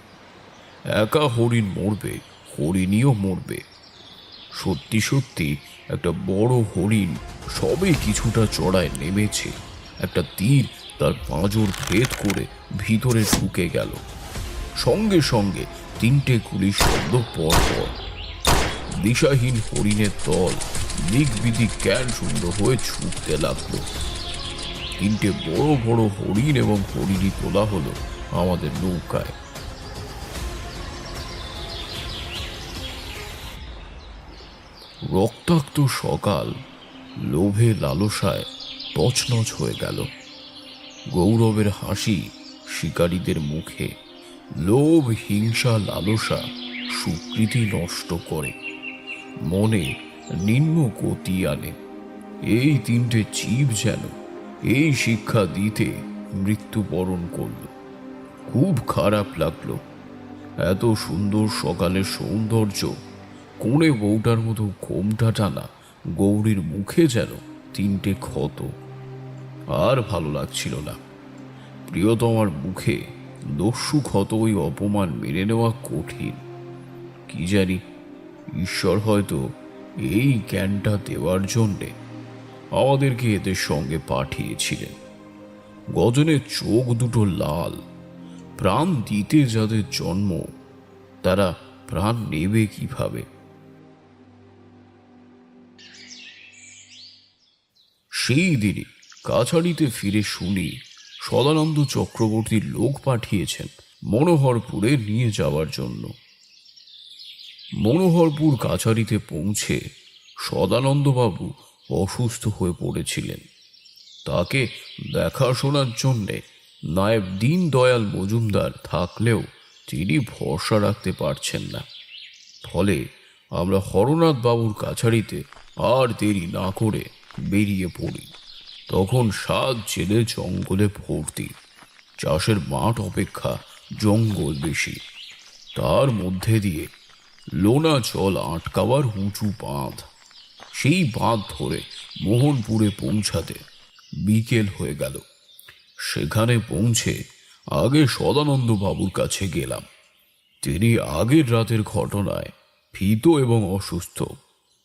একা হরিণ মরবে, হরিণীও মরবে। সত্যি সত্যি একটা বড় হরিণ সবে কিছুটা চড়ায় নেমেছে, একটা তীর তার পাঁজর ভেদ করে ভিতরে ঢুকে গেল। সঙ্গে সঙ্গে 3টে গুলি শব্দ পর পর। দিশাহীন হরিণের দল দিক বিদিক জ্ঞান শূন্য হয়ে ছুটতে লাগলো। 3টে বড় বড় হরিণ এবং হরিণী তোলা হলো আমাদের নৌকায়। রক্তাক্ত সকাল লোভে লালসায় তছনছ হয়ে গেল। গৌরবের হাসি শিকারীদের মুখে। লোভ, হিংসা, লালসা সুকৃতি নষ্ট করে, মনে নিম্ন গতি আনে। এই 3টে জীব যেন এই শিক্ষা দিতে মৃত্যুবরণ করল। খুব খারাপ লাগলো। এত সুন্দর সকালের সৌন্দর্য কোণে বউটার মতো ঘোমটা টানা গৌরীর মুখে যেন 3টে ক্ষত। আর ভালো লাগছিল না। প্রিয়তমার মুখে দস্যু ক্ষত, ওই অপমান মেনে নেওয়া কঠিন। কি জানি, ঈশ্বর হয়তো এই জ্ঞানটা দেওয়ার জন্যে আমাদেরকে এদের সঙ্গে পাঠিয়েছিলেন। গজনের চোখ দুটো লাল। প্রাণ দিতে যাদের জন্ম, তারা প্রাণ নেবে কিভাবে? সেই দিনই কাছারিতে ফিরে শুনি সদানন্দ চক্রবর্তীর লোক পাঠিয়েছেন মনোহরপুরে নিয়ে যাওয়ার জন্য। মনোহরপুর কাছারিতে পৌঁছে সদানন্দবাবু অসুস্থ হয়ে পড়েছিলেন। তাকে দেখাশোনার জন্যে নায়েব দীনদয়াল মজুমদার থাকলেও তিনি ভরসা রাখতে পারছেন না। ফলে আমরা হরনাথ বাবুর কাছারিতে আর দেরি না করে বেরিয়ে পড়ি। তখন 7 জেলে জঙ্গলে ভর্তি, চাষের মাঠ অপেক্ষা জঙ্গল বেশি। তার মধ্যে দিয়ে লোনা জল আটকাবার উঁচু বাঁধ। সেই বাঁধ ধরে মোহনপুরে পৌঁছাতে বিকেল হয়ে গেল। সেখানে পৌঁছে আগে সদানন্দ বাবুর কাছে গেলাম। তিনি আগের রাতের ঘটনায় ভীত এবং অসুস্থ।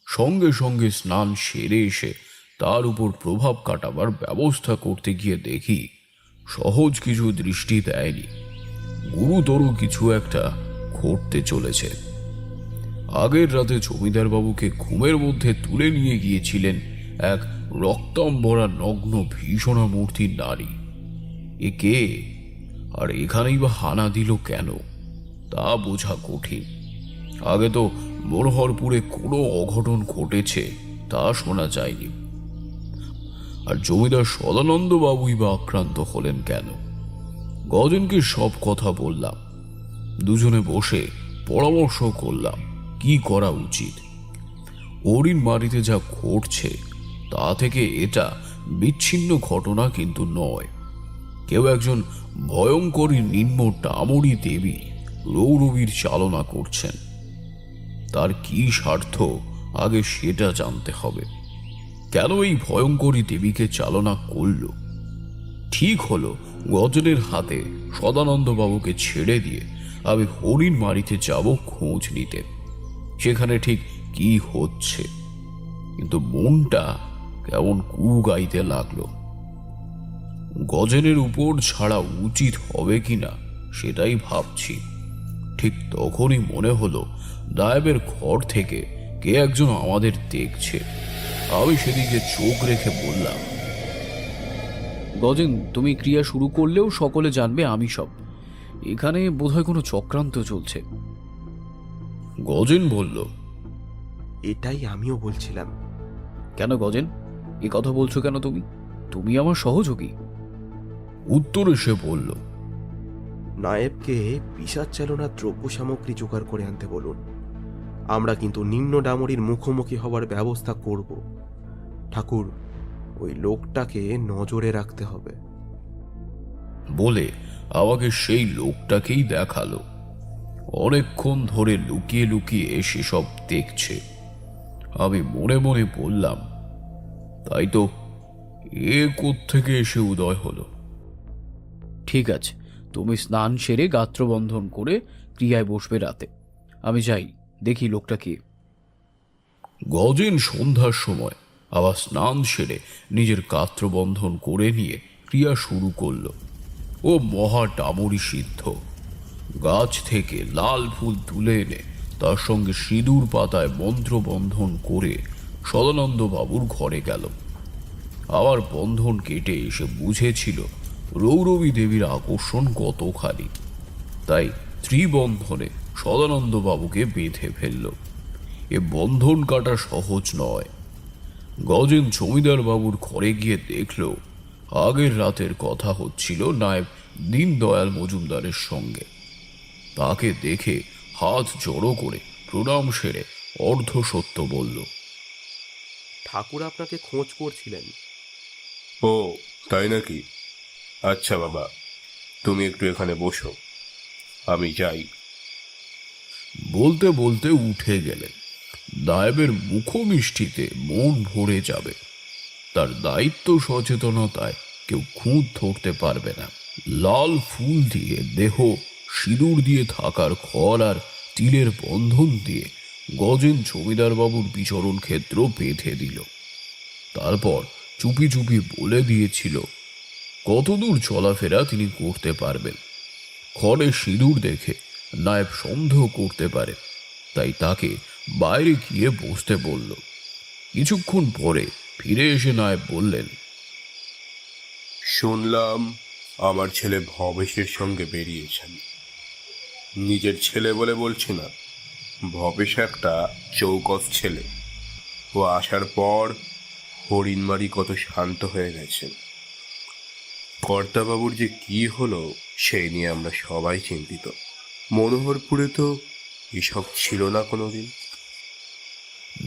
সঙ্গে সঙ্গে স্নান সেরে এসে তার উপর প্রভাব কাটাবার ব্যবস্থা করতে গিয়ে দেখি সহজ কিছু দৃষ্টি দেয়নি, গুরুতর কিছু একটা ঘটতে চলেছে। আগের রাতে জমিদার বাবুকে ঘুমের মধ্যে তুলে নিয়ে গিয়েছিলেন এক রক্তাম্বরা নগ্ন ভীষণা মূর্তির নারী। এ কে, আর এখানেই বা হানা দিল কেন, তা বোঝা কঠিন। আগে তো মনোহরপুরে কোনো অঘটন ঘটেছে তা শোনা যায়নি। আর জমিদার সদানন্দ বাবুই বা আক্রান্ত হলেন কেন? গজেনকে সব কথা বললাম। দুজনে বসে পরামর্শ করলাম কি করা উচিত। হরিণ মারিতে যা ঘটছে তা থেকে এটা বিচ্ছিন্ন ঘটনা কিন্তু নয়। কেউ একজন ভয়ঙ্করী নিম্ন ডামরী দেবী রৌরবীর চালনা করছেন। তার কি স্বার্থ আগে সেটা জানতে হবে। কেন এই ভয়ঙ্করী দেবীকে চালনা করল? ঠিক হলো গজনের হাতে সদানন্দবাবুকে ছেড়ে দিয়ে আমি হরিণ মারিতে যাব খোঁজ নিতে, সেখানে ঠিক কি হচ্ছে। কিন্তু মনটা কেমন কু গাইতে লাগলো। গজনের উপর ছাড়া উচিত হবে কিনা সেটাই ভাবছি। ঠিক তখনই মনে হলো নায়েবের ঘর থেকে কে একজন আমাদের দেখছে। আমি সেদিকে চোখ রেখে বললাম, গজেন, তুমি ক্রিয়া শুরু করলেও সকলে জানবে আমি সব। এখানে বোধহয় কোনো চক্রান্ত চলছে। গজেন বলল, এটাই আমিও বলছিলাম। কেন গজেন, এ কথা বলছো কেন? তুমি তুমি আমার সহযোগী। উত্তরে সে বলল, নায়েবকে পিশাচ চালনার দ্রব্য সামগ্রী জোগাড় করে আনতে বলুন। আমরা কিন্তু নিম্ন ডামরির মুখোমুখি হবার ব্যবস্থা করব। ঠাকুর, ওই লোকটাকে নজরে রাখতে হবে। বলে আমাকে সেই লোকটাকেই দেখালো। অনেকক্ষণ ধরে লুকিয়ে লুকিয়ে সেসব দেখছে। আমি মনে মনে বললাম, তাই তো, এ কোত্থেকে এসে উদয় হলো। ঠিক আছে, তুমি স্নান সেরে গাত্রবন্ধন করে ক্রিয়ায় বসবে রাতে। আমি যাই, দেখি লোকটা কি। গজেন সন্ধ্যার সময় আবার স্নান সেরে নিজের গাত্রবন্ধন করে নিয়ে ক্রিয়া শুরু করল। ও মহা ডামরি সিদ্ধ। গাছ থেকে লাল ফুল তুলে এনে তার সঙ্গে সিঁদুর পাতায় মন্ত্রবন্ধন করে সদানন্দ বাবুর ঘরে গেল। আবার বন্ধন কেটে এসে বুঝেছিল রৌরবী দেবীর আকর্ষণ কতখানি, তাই ত্রিবন্ধনে সদানন্দ বাবুকে বেঁধে ফেলল। এ বন্ধন কাটা সহজ নয়। গজেন জমিদার বাবুর ঘরে গিয়ে দেখল আগের রাতের কথা হচ্ছিল নায়েব দীনদয়াল মজুমদারের সঙ্গে। তাকে দেখে হাত জড়ো করে প্রণাম সেরে অর্ধ সত্য বলল, ঠাকুর আপনাকে খোঁজ করছিলেন। ও তাই নাকি? আচ্ছা বাবা, তুমি একটু এখানে বসো, আমি যাই। বলতে বলতে উঠে গেলেন। নায়েবের মুখমিষ্টিতে মন ভরে যাবে। তার দায়িত্ব সচেতনতায় কেউ খুঁত ধরতে পারবে না। লাল ফুল দিয়ে দেহ সিঁদুর দিয়ে থাকার ঘর আর তিলের বন্ধন দিয়ে গজেন জমিদার বাবুর বিচরণ ক্ষেত্র বেঁধে দিল। তারপর চুপি চুপি বলে দিয়েছিল কতদূর চলাফেরা তিনি করতে পারবেন। ঘরে সিঁদুর দেখে নায়েব সন্দেহ করতে পারে, তাই তাকে বাইরে গিয়ে বসতে বলল। কিছুক্ষণ পরে ফিরে এসে নায়েব বললেন, শুনলাম আমার ছেলে ভবেশের সঙ্গে বেরিয়েছেন। নিজের ছেলে বলে বলছি না, ভবেশ একটা চৌকস ছেলে। ও আসার পর হরিণমারি কত শান্ত হয়ে গেছে। কর্তাবাবুর যে কি হলো সেই নিয়ে আমরা সবাই চিন্তিত। মনোহরপুরে তো এসব ছিল না কোনোদিন।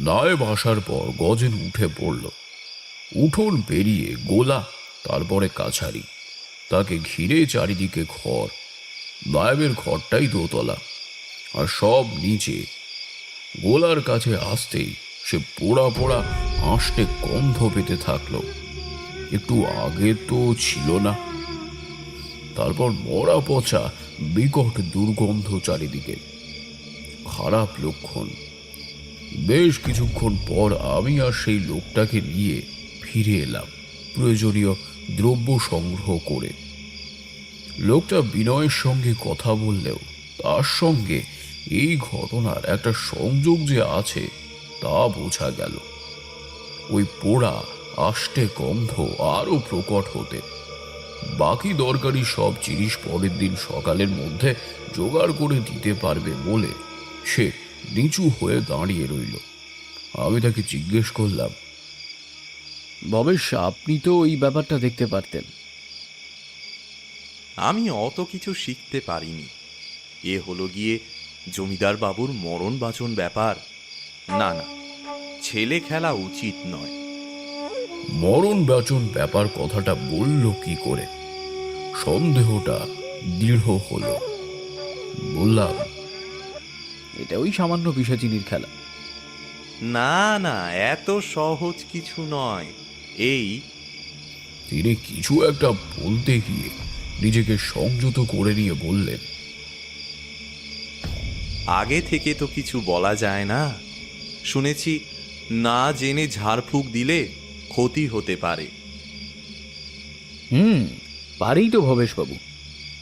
নায়েব আসার পর গজেন উঠে পড়ল। উঠোন পেরিয়ে গোলা, তারপরে কাছারি, তাকে ঘিরে চারিদিকে ঘর। নায়েবের ঘরটাই দোতলা, আর সব নিচে। গোলার কাছে আসতেই সে পোড়া পোড়া আঁশটে গন্ধ পেতে থাকলো। একটু আগে তো ছিল না। তারপর মরা পচা বিকট দুর্গন্ধ চারিদিকে। খারাপ লক্ষণ। বেশ কিছুক্ষণ পর আমি আর সেই লোকটাকে নিয়ে ফিরে এলাম প্রয়োজনীয় দ্রব্য সংগ্রহ করে। লোকটা বিনয়ের সঙ্গে কথা বললেও তার সঙ্গে এই ঘটনার একটা সংযোগ যে আছে তা বোঝা গেল। ওই পোড়া আষ্টে গন্ধ আরো প্রকট হতে বাকি দরকারি সব জিনিস পরের দিন সকালের মধ্যে জোগাড় করে দিতে পারবে বলে সে নিচু হয়ে দাঁড়িয়ে রইল। আমি তাকে জিজ্ঞেস করলাম, ভবেশ, আপনি তো এই ব্যাপারটা দেখতে পারতেন। আমি অত কিছু শিখতে পারিনি। এ হলো গিয়ে জমিদার বাবুর মরণ বাঁচন ব্যাপার। না না, ছেলে খেলা উচিত নয়। মরণ বাচন ব্যাপার কথাটা বলল কি করে? সন্দেহটা দৃঢ় হলো। বললাম, এটা ওই সামান্য পিশাচিনির খেলা। না না, এত সহজ কিছু নয়। এই তিনি কিছু একটা বলতে গিয়ে নিজেকে সংযত করে নিয়ে বললেন, আগে থেকে তো কিছু বলা যায় না। শুনেছি না জেনে ঝাড়ফুঁক দিলে ক্ষতি হতে পারে। পারেই তো ভবেশবাবু।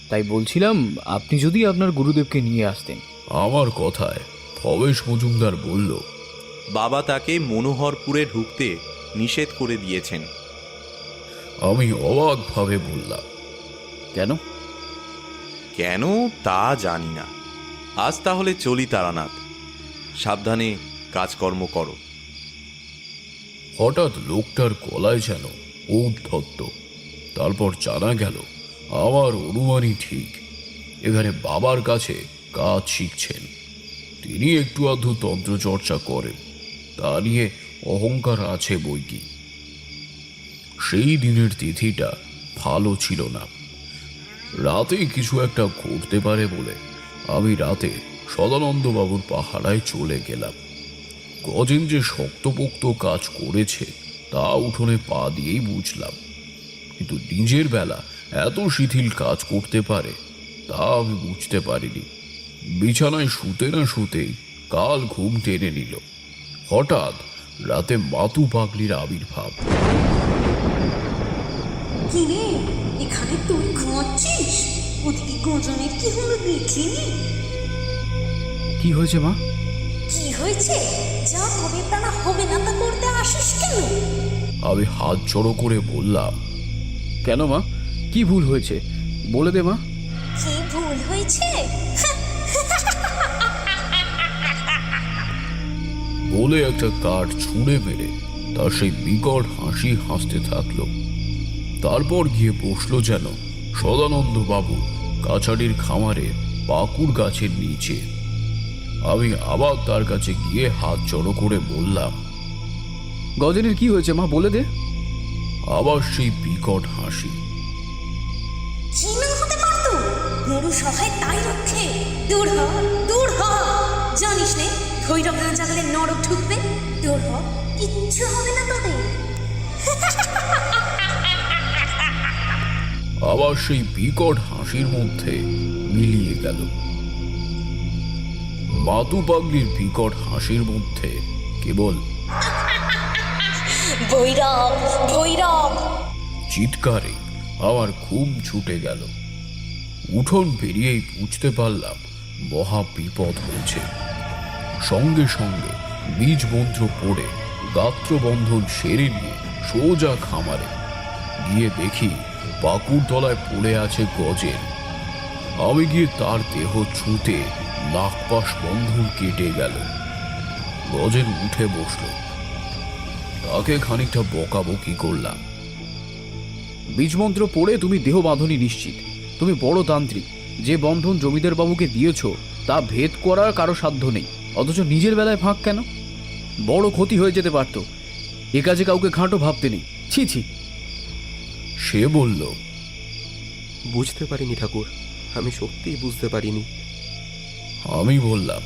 তাই বলছিলাম, আপনি যদি আপনার গুরুদেবকে নিয়ে আসতেন। আমার কথায় ভবেশ মজুমদার বলল, বাবা তাকে মনোহরপুরে ঢুকতে নিষেধ করে দিয়েছেন। আমি অবাকভাবে বললাম, কেন? কেন তা জানি না। আজ তাহলে চলি তারানাথ। সাবধানে কাজকর্ম করো। হঠাৎ লোকটার গলায় যেন ঔদ্ধত্য। তারপর জানা গেল আমার অনুমানই ঠিক। এখানে বাবার কাছে কাজ শিখছেন। তিনি একটু আধটু তন্ত্রচর্চা করেন, তা নিয়ে অহংকার আছে বইকি। সেই দিনের তিথিটা ভালো ছিল না। রাতে কিছু একটা ঘটতে পারে বলে আমি রাতে সদানন্দবাবুর পাহারায় চলে গেলাম। গজেন যে শক্তপোক্ত কাজ করেছে তা উঠোনে পা দিয়েই বুঝলাম, কিন্তু নিজের বেলা এত শিথিল কাজ করতে পারে তা আমি বুঝতে পারিনি। বিছানায় শুতে না শুতেই কাল ঘুম টেনে নিল। হঠাৎ রাতে মাতু পাগলির আবির্ভাব। কিরে, এখানে তুই ঘুমাচ্ছিস? ওদিকে গজনের কি হলো দেখিনি? কি হয়েছে মা? কি হয়েছে? যা হবে তা না হবে না তা করতে আসিস কেন? আমি হাত জড়ো করে বললাম, কেন মা, কি ভুল হয়েছে বলে দে মা। কি ভুল হয়েছে? বলে একটা কাঠ ছুঁড়ে মেরে তার সেই বিকট হাসি হাসতে থাকলো। তারপর গিয়ে বসলো যেন সদানন্দ বাবু কাছারির খামারে পাকুর গাছের নিচে। আমি আবার তার কাছে গিয়ে হাত জড়ো করে বললাম, গজনের কি হয়েছে মা বলে দে। আবার সেই বিকট হাসি। কি না হতে পারতো? গরু সহায় তাই রক্ষে। দূর হ, দূর হ। জানিস নে, ভৈরব না জাগলে নরক ঢুকবে। দূর হ, কিচ্ছু হবে না তোদের। আবার সেই বিকট হাসির মধ্যে মিলিয়ে গেল। মাতু পাগলির বিকট হাসির মধ্যে কেবল ভৈরব, ভৈরব চিৎকারে আমার ঘুম ছুটে গেল। উঠোন পেরিয়েই বুঝতে পারলাম মহা বিপদ হয়েছে। সঙ্গে সঙ্গে বীজ মন্ত্র পড়ে গাত্রবন্ধন সেরে নিয়ে সোজা খামারে গিয়ে দেখি পাকুর তলায় পড়ে আছে গজেন। আমি গিয়ে তার দেহ ছুঁতে নাগপাশ বন্ধন কেটে গেল। গজেন উঠে বসল, তাকে খানিকটা বকাবকি করলাম। বীজমন্ত্র পড়ে তুমি দেহ বাঁধনি নিশ্চিত। তুমি বড় তান্ত্রিক, যে বন্ধন জমিদার বাবুকে দিয়েছ তা ভেদ করার কারো সাধ্য নেই, অথচ নিজের বেলায় ফাঁক কেন? বড় ক্ষতি হয়ে যেতে পারত। এ কাজে কাউকে খাঁটো ভাবতে নেই। ছি ছি। সে বলল, বুঝতে পারিনি ঠাকুর, আমি সত্যিই বুঝতে পারিনি। আমি বললাম,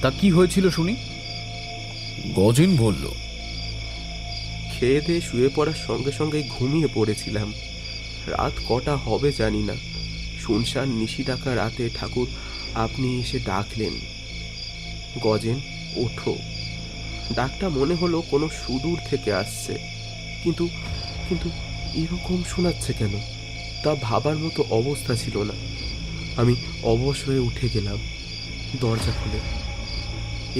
তা কি হয়েছিল শুনি? গজেন বলল, খেয়ে দিয়ে শুয়ে পড়ার সঙ্গে সঙ্গে ঘুমিয়ে পড়েছিলাম। রাত কটা হবে জানি না। শুনশান নিশি ডাকা রাতে ঠাকুর আপনি এসে ডাকলেন, গজেন ওঠো। ডাকটা মনে হলো কোনো সুদূর থেকে আসছে, কিন্তু কিন্তু এরকম শোনাচ্ছে কেন তা ভাবার মতো অবস্থা ছিল না। আমি অবশ হয়ে উঠে গেলাম। দরজা খুলে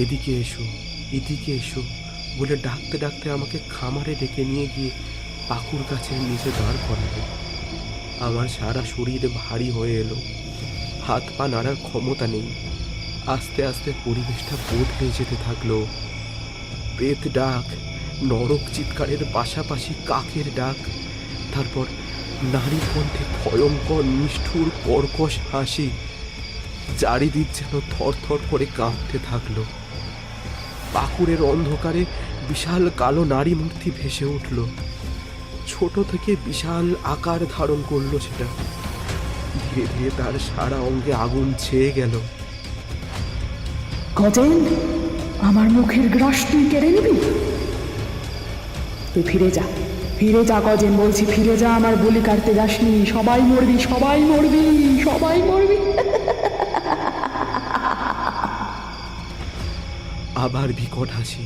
এদিকে এসো, এদিকে এসো বলে ডাকতে ডাকতে আমাকে খামারে ডেকে নিয়ে গিয়ে পাকুর গাছের নিচে দাঁড় করালো। আমার সারা শরীর ভারী হয়ে এলো, হাত পা নাড়ার ক্ষমতা নেই। আস্তে আস্তে পরিবেশটা বদলে যেতে থাকলো। প্রেত ডাক, নরক চিৎকারের পাশাপাশি কাকের ডাক, তারপর নারী কণ্ঠে ভয়ঙ্কর নিষ্ঠুর কর্কশ হাসি। চারিদিক যেন থরথর করে কাঁপতে থাকলো। পাকুড়ের অন্ধকারে বিশাল কালো নারী মূর্তি ভেসে উঠল। ছোট থেকে বিশাল আকার ধারণ করলো সেটা। ধীরে ধীরে তার সারা অঙ্গে আগুন ছেয়ে গেল। গজেন, আমার মুখের গ্রাস তুই কেড়ে নিবি? তুই ফিরে যা, ফিরে যা গজেন, বলছি ফিরে যা। আমার বলি কাটতে যাসনি। সবাই মরবি, সবাই মরবি, সবাই মরবি। আবার বিকট হাসি।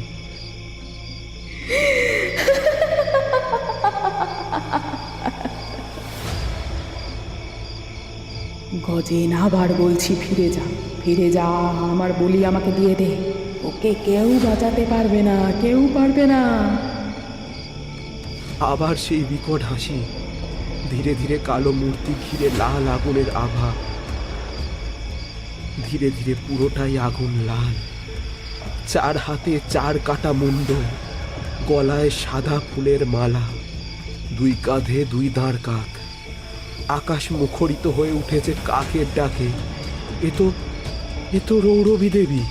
গজেন, আবার বলছি ফিরে যা, ফিরে যা। আমার বলি আমাকে দিয়ে দে। ওকে কেউ বাঁচাতে পারবে না, কেউ পারবে না। আবার সেই বিকট হাসি। ধীরে ধীরে কালো মূর্তি ঘিরে লাল আগুনের আভা। ধীরে ধীরে পুরোটাই আগুন লাল। চার হাতে চার কাটা মুন্ড, গলায় সাদা ফুলের মালা, দুই কাঁধে দুই দাঁড় কাক। আকাশ মুখরিত হয়ে উঠেছে কাকের ডাকে। এ তো রৌরবী দেবী।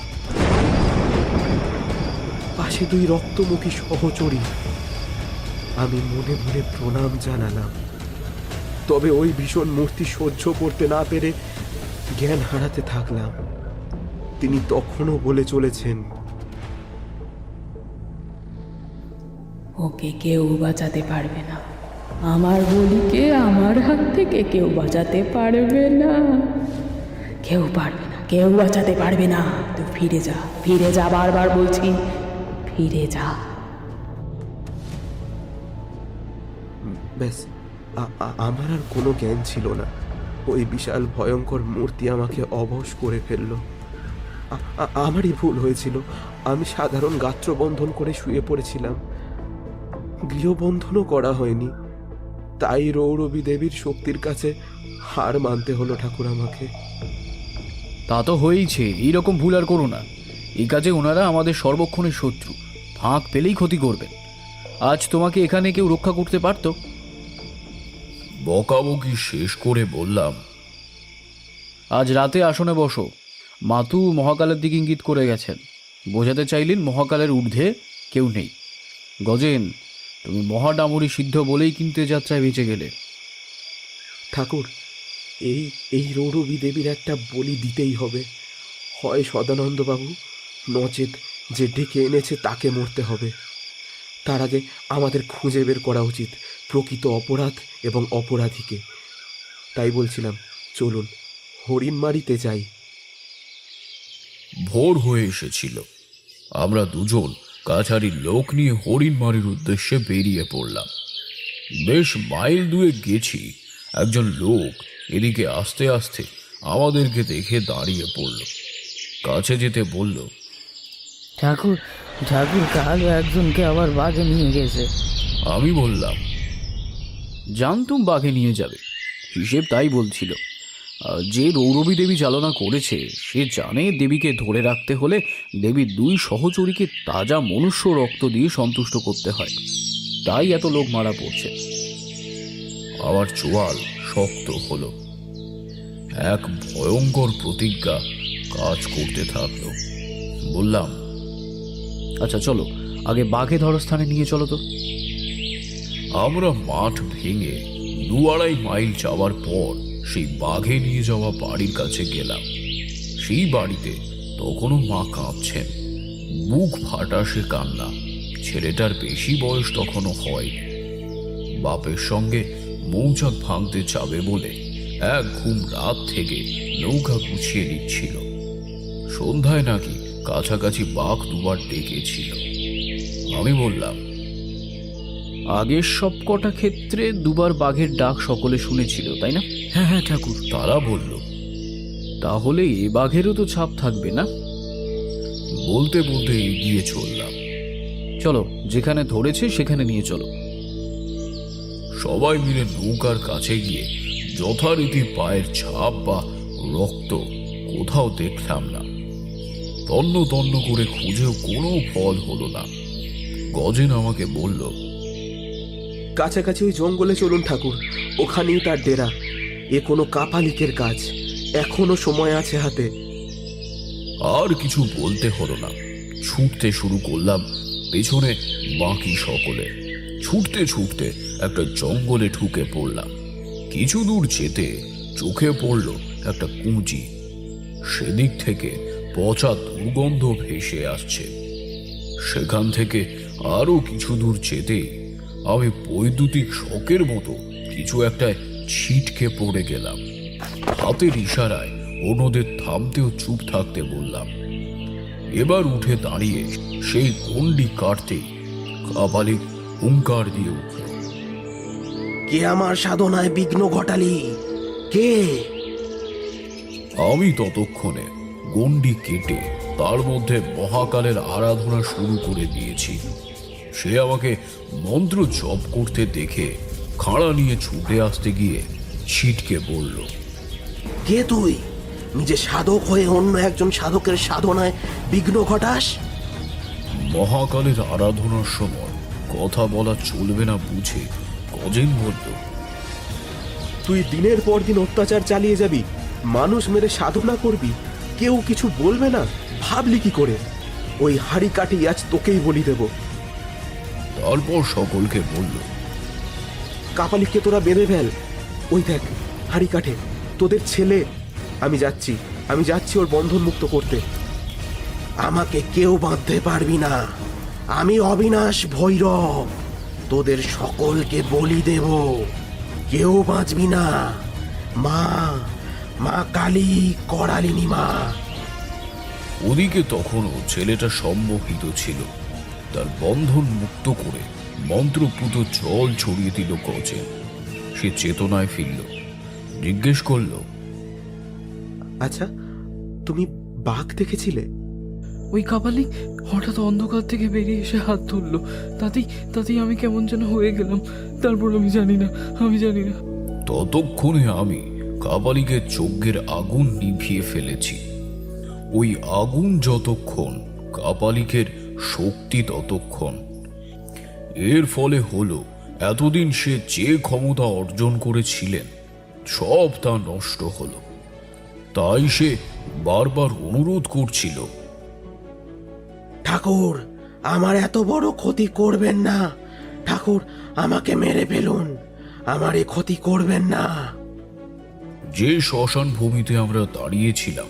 পাশে দুই রক্তমুখী সহচরী। আমি মনে মনে প্রণাম জানালাম। তবে ওই ভীষণ মূর্তি সহ্য করতে না পেরে জ্ঞান হারাতে থাকলাম। তিনি তখনও বলে চলেছেন, ওকে কেউ বাঁচাতে পারবে না। আমার বলিকে আমার হাত থেকে কেউ বাঁচাতে পারবে না, কেউ পারবে না, কেউ বাঁচাতে পারবে না। তুই ফিরে যা, ফিরে যা, বারবার বলছি ফিরে যা। ব্যাস, আমার আর কোনো জ্ঞান ছিল না। ওই বিশাল ভয়ঙ্কর মূর্তি আমাকে অবশ করে ফেলল। আমারই ভুল হয়েছিল। আমি সাধারণ গাত্রবন্ধন করে শুয়ে পড়েছিলাম, গৃহবন্ধনও করা হয়নি। তাই রৌরবী দেবীর শক্তির কাছে হার মানতে হলো ঠাকুর আমাকে। তা তো হয়েইছে। এইরকম ভুল আর করো না। এই কাজে ওনারা আমাদের সর্বক্ষণের শত্রু, ফাঁক পেলেই ক্ষতি করবেন। আজ তোমাকে এখানে কেউ রক্ষা করতে পারত? বকাবকি শেষ করে বললাম, আজ রাতে আসনে বসো। মাতু মহাকালের দিকে ইঙ্গিত করে গেছেন, বোঝাতে চাইলেন মহাকালের ঊর্ধ্বে কেউ নেই। গজেন, তুমি মহাডামরি সিদ্ধ বলেই কিন্তু যাত্রায় বেঁচে গেলে। ঠাকুর, এই রৌরবী দেবীর একটা বলি দিতেই হবে। হয় সদানন্দবাবু, নচেত যে ডেকে এনেছে তাকে মরতে হবে। তার আগে আমাদের খুঁজে বের করা উচিত প্রকৃত অপরাধ এবং অপরাধীকে। তাই বলছিলাম, চলুন হরিণমারিতে যাই। ভোর হয়ে এসেছিল। আমরা দুজন কাছারির লোক নিয়ে হরিণমারির উদ্দেশ্যে বেরিয়ে পড়লাম। বেশ মাইল দুয়ে গেছি, একজন লোক এদিকে আস্তে আস্তে আমাদেরকে দেখে দাঁড়িয়ে পড়ল। কাছে যেতে বলল, ঠাকুর ঠাকুর কাল একজনকে আবার বাঘে নিয়ে গেছে। আমি বললাম, জানতুম বাঘে নিয়ে যাবে, হিসেব তাই বলছিল। যে রৌরবী দেবী চালনা করেছে সে জানে দেবীকে ধরে রাখতে হলে দেবীর 2 সহচরীকে তাজা মনুষ্য রক্ত দিয়ে সন্তুষ্ট করতে হয়, তাই এত লোক মারা পড়ছে। আমার চোয়াল শক্ত হলো। এক ভয়ঙ্কর প্রতিজ্ঞা কাজ করতে থাকলো। বললাম, আচ্ছা চলো আগে বাঘে ধরার স্থানে নিয়ে চলো তো। আমরা মাঠ ভেঙে 2-2.5 মাইল যাওয়ার পর সেই বাঘে নিয়ে যাওয়া বাড়ির কাছে গেলাম। সেই বাড়িতে তখনও মা কাঁদছেন, বুক ফাটা সে কান্না। ছেলেটার বেশি বয়স তখনও হয়নি। বাপের সঙ্গে মৌচাক ভাঙতে যাবে বলে এক ঘুম রাত থেকে নৌকা গুছিয়ে নিচ্ছিল। সন্ধ্যায় নাকি কাছাকাছি বাঘ 2বার ডেকেছিল। আমি বললাম, আগের সব কটা ক্ষেত্রে 2বার বাঘের ডাক সকলে শুনেছিল, তাই না? হ্যাঁ হ্যাঁ ঠাকুর। তারা বলল, তাহলে এ বাঘেরও তো ছাপ থাকবে না? বলতে বলতে এগিয়ে চললাম। চলো, যেখানে ধরেছে সেখানে নিয়ে চলো। সবাই মিলে নৌকার কাছে গিয়ে যথারীতি পায়ের ছাপ বা রক্ত কোথাও দেখলাম না। তন্ন তন্ন করে খুঁজেও কোনো ফল হলো না। গজেন আমাকে বলল, কাছাকাছি ওই জঙ্গলে চলুন ঠাকুর, ওখানেই তার ডেরা। এ কোনো কাপালিকের কাজ, এখনো সময় আছে হাতে। আর কিছু বলতে হলো না, ছুটতে শুরু করলাম পেছনে বাকি সকলে। ছুটতে ছুটতে একটা জঙ্গলে ঢুকে পড়লাম। কিছু দূর যেতে চোখে পড়ল একটা কুঁজি। সেদিক থেকে পচা দুর্গন্ধ ভেসে আসছে। সেখান থেকে আরো কিছু দূর যেতেই আমি বৈদ্যুতিক শকের মতো কিছু একটা ছিটকে পড়ে গেলাম। হাতের ইশারায় অন্যদের থামতেও চুপ থাকতে বললাম। এবার উঠে দাঁড়িয়ে সেই গণ্ডি কাটতেই কাপালিক হুঙ্কার দিয়ে উঠল, কে আমার সাধনায় বিঘ্ন ঘটালি? কে? আমি ততক্ষণে গণ্ডি কেটে তার মধ্যে মহাকালের আরাধনা শুরু করে দিয়েছি। সে আমাকে মন্ত্র জপ করতে দেখে খাড়া নিয়ে ছুটে আসতে গিয়ে ছিটকে বলল, কে তুই? নিজে সাধক হয়ে অন্য একজন সাধকের সাধনায় বিঘ্ন ঘটাস? মহাকালের আরাধনার সময় কথা বলা চলবে না বুঝে গজেন বলল, তুই দিনের পর দিন অত্যাচার চালিয়ে যাবি, মানুষ মেরে সাধনা করবি, কেউ কিছু বলবে না? ভাবলি কি করে? ওই হাড়ি কাঠি আজ তোকেই বলি দেব। তারপর সকলকে বলল, কাপালিককে তোরা বেঁধে ফেল। ওই দেখ হাড়ি কাঠে তোদের ছেলে। আমি যাচ্ছি ওর বন্ধন মুক্ত করতে। আমাকে কেউ বাঁধতে পারবি না, আমি অবিনাশ ভৈরব। তোদের সকলকে বলি দেব, কেউ বাঁচবি না। মা মা কালী করালিনী মা। ওদিকে তখনও ছেলেটা সম্মোহিত ছিল। তার বন্ধন মুক্ত করে মন্ত্রপুত জল ছড়িয়ে দিল গজেন। সে চেতনায় ফিরল, জিজ্ঞেস করল, আচ্ছা, তুমি বাঘ দেখেছিলে? ওই কাপালিক হঠাৎ অন্ধকার থেকে বেরিয়ে এসে হাত ধরলো, তাতেই আমি কেমন যেন হয়ে গেলাম। তারপর আমি জানি না। ততক্ষণে আমি কাপালিকের যজ্ঞের আগুন নিভিয়ে ফেলেছি। ওই আগুন যতক্ষণ, কাপালিকের শক্তি ততক্ষণ। এর ফলে হলো এতদিন সে যে ক্ষমতা অর্জন করেছিলেন সব তা নষ্ট হলো। তাই সে বারবার অনুরোধ করছিল, ঠাকুর, আমার এত বড় ক্ষতি করবেন না। ঠাকুর, আমাকে মেরে ফেলুন, আমার এ ক্ষতি করবেন না। যে শ্মশান ভূমিতে আমরা দাঁড়িয়েছিলাম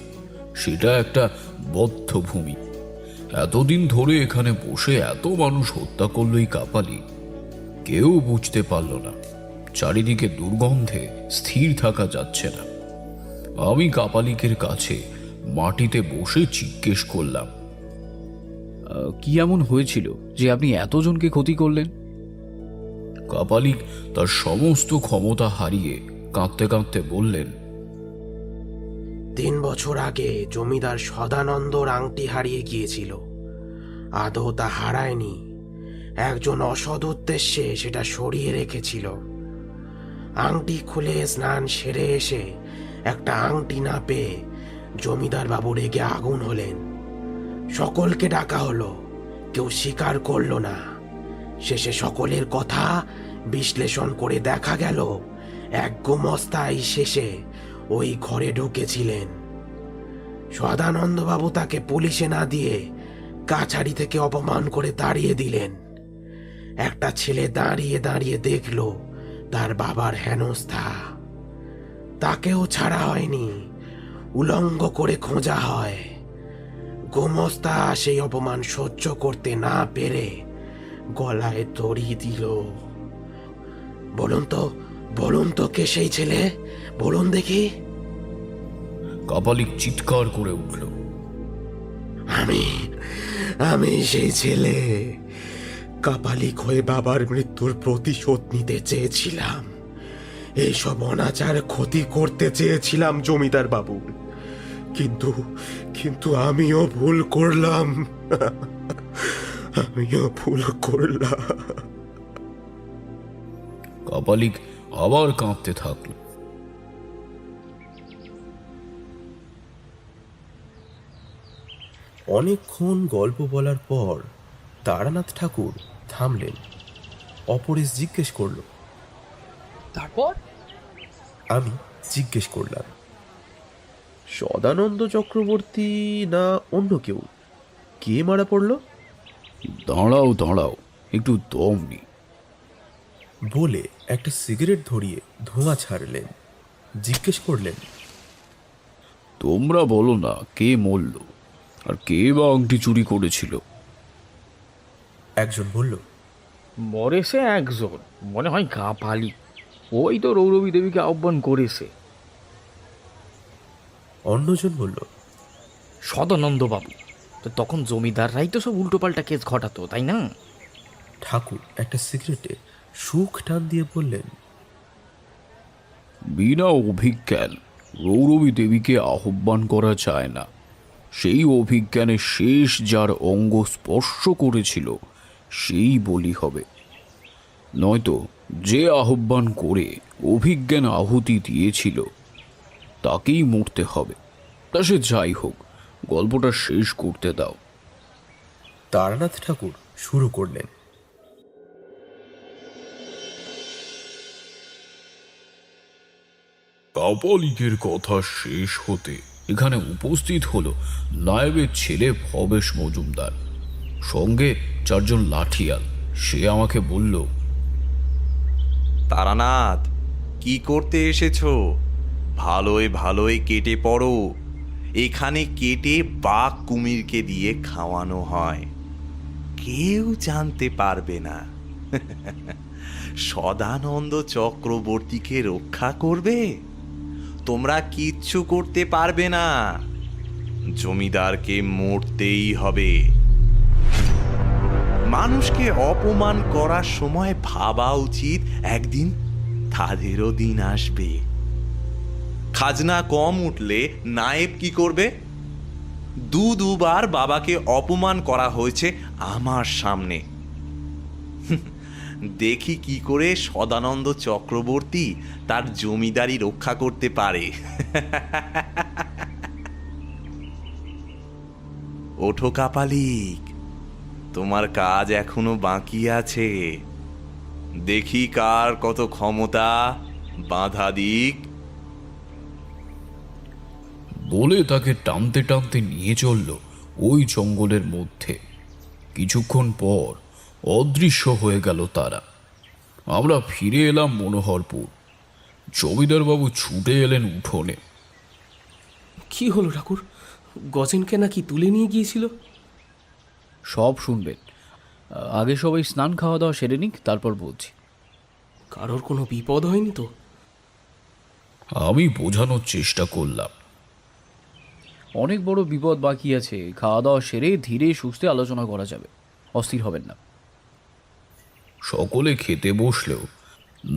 সেটা একটা বদ্ধ ভূমি। এতদিন ধরে এখানে বসে এত মানুষ হত্যা করল এই কাপালিক, কেউ বুঝতে পারল না। চারিদিকে দুর্গন্ধে স্থির থাকা যাচ্ছে না। আমি কাপালিকের কাছে মাটিতে বসে জিজ্ঞেস করলাম, কি এমন হয়েছিল যে আপনি এতজনকে ক্ষতি করলেন? কাপালিক তার সমস্ত ক্ষমতা হারিয়ে কাঁদতে কাঁদতে বললেন, 3 বছর আগে জমিদার সদানন্দর আংটি হারিয়ে গিয়েছিল। আদৌ তা হারায়নি, একজন অসৎ উদ্দেশ্যে সেটা সরিয়ে রেখেছিল। আংটি খুলে স্নান সেরে এসে একটা আংটি না পেয়ে জমিদার বাবু রেগে আগুন হলেন। সকলকে ডাকা হলো, কেউ স্বীকার করলো না। শেষে সকলের কথা বিশ্লেষণ করে দেখা গেল এক গোমস্তাই শেষে ওই ঘরে ঢুকেছিলেন। সদানন্দবাবু তাকে পুলিশে না দিয়ে কাছারি থেকে অপমান করে তাড়িয়ে দিলেন। একটা ছেলে দাঁড়িয়ে দাঁড়িয়ে দেখল তার বাবার হেনস্থা। তাকেও ছাড়া হয়নি, উলঙ্গ করে খোঁজা হয়। গোমস্তা সেই অপমান সহ্য করতে না পেরে গলায় দড়ি দিল। বলুন তো কে সেই ছেলে, বলুন দেখি। কাপালিক চিৎকার করে উঠল। আমি সেই ছেলে। কাপালিক হয়ে বাবার মৃত্যুর প্রতিশোধ নিতে চেয়েছিলাম। এইসব অনাচার ক্ষতি করতে চেয়েছিলাম জমিদার বাবুর, কিন্তু আমিও ভুল করলাম। কাপালিক আবার কাঁপতে থাকল। অনেকক্ষণ গল্প বলার পর তারানাথ ঠাকুর থামলেন। অপরেশ জিজ্ঞেস করল, তারপর আমি জিজ্ঞেস করলাম, সদানন্দ চক্রবর্তী না অন্য কেউ? কে মারা পড়ল? দাঁড়াও, একটু দম নি। বলে একটা সিগারেট ধরিয়ে ধোঁয়া ছাড়লেন। জিজ্ঞেস করলেন, তোমরা বলো না কে মরল, আর কে বা আংটি চুরি করেছিল? একজন বলল, মরেছে একজন, মনে হয় কাপালি। ওই তো রৌরবী দেবীকে আহ্বান করেছে। অন্যজন বলল, সদানন্দ বাবু। তো তখন জমিদাররাই তো সব উল্টোপাল্টা কেস ঘটাতো, তাই না? ঠাকুর একটা সিগারেটে সুখ টান দিয়ে বললেন, বিনা অভিজ্ঞান রৌরবী দেবীকে আহ্বান করা যায় না। সেই অভিজ্ঞানে শেষ যার অঙ্গ স্পর্শ করেছিল সেই বলি হবে, নয়তো যে আহ্বান করে অভিজ্ঞান আহুতি দিয়েছিল তাকেই মরতে হবে। তা সে যাই হোক, গল্পটা শেষ করতে দাও। তারানাথ ঠাকুর শুরু করলেন, কাপালিকের কথা শেষ হতে এখানে উপস্থিত হলো নায়েবের ছেলে ভবেশ মজুমদার, সঙ্গে 4 জন লাঠিয়াল। সে আমাকে বলল, তারানাথ, কি করতে এসেছো? ভালোই কেটে পড়ো। এখানে কেটে বাঘ কুমিরকে দিয়ে খাওয়ানো হয়, কেউ জানতে পারবে না। সদানন্দ চক্রবর্তীকে রক্ষা করবে? তোমরা কিচ্ছু করতে পারবে না। জমিদারকে মরতেই হবে। মানুষকে অপমান করার সময় ভাবা উচিত একদিন তাদেরও দিন আসবে। খাজনা কম উঠলে নায়েব কি করবে? দুবার বাবাকে অপমান করা হয়েছে আমার সামনে। দেখি কি করে সদানন্দ চক্রবর্তী তার জমিদারি রক্ষা করতে পারে। ওঠো কাপালিক, তোমার কাজ এখনো বাকি আছে। দেখি কার কত ক্ষমতা, বাধা দিক। বলে তাকে টানতে টানতে নিয়ে চলল ওই জঙ্গলের মধ্যে। কিছুক্ষণ পর অদৃশ্য হয়ে গেল তারা। আমরা ফিরে এলাম মনোহরপুর। জমিদারবাবু ছুটে এলেন উঠোনে। কি হলো ঠাকুর? গজেনকে নাকি তুলে নিয়ে গিয়েছিল? সব শুনবেন, আগে সবাই স্নান খাওয়া দাওয়া সেরে নিক, তারপর বলছি। কারোর কোনো বিপদ হয়নি তো? আমি বোঝানোর চেষ্টা করলাম। অনেক বড় বিপদ বাকি আছে, খাওয়া দাওয়া সেরে ধীরে সুস্থে আলোচনা করা যাবে, অস্থির হবেন না। সকলে খেতে বসলেও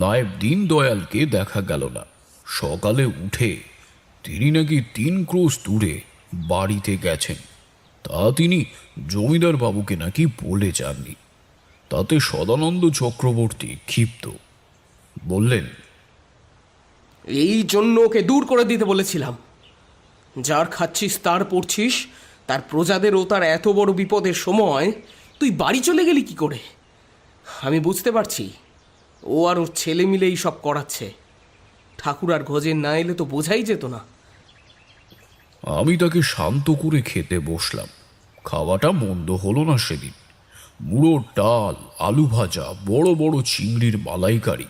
নায়েব দীনদয়ালকে দেখা গেল না। সকালে উঠে তিনি নাকি 3 ক্রোশ দূরে বাড়িতে গেছেন। তা তিনি জমিদার বাবুকে নাকি বলে যাননি। তাতে সদানন্দ চক্রবর্তী ক্ষিপ্ত, বললেন, এই জন্য ওকে দূর করে দিতে বলেছিলাম। যার খাচ্ছিস তার পড়ছিস, তার প্রজাদেরও তার এত বড় বিপদের সময় তুই বাড়ি চলে গেলি কি করে? আমি বুঝতে পারছি ও আর ওর ছেলে মিলেই সব করাচ্ছে। ঠাকুর আর গজেন না এলে তো বোঝাই যেত না। আমি তাকে শান্ত করে খেতে বসলাম। খাওয়াটা মন্দ হলো না সেদিন। মুড়োর ডাল, আলু ভাজা, বড় বড় চিংড়ির মালাইকারি,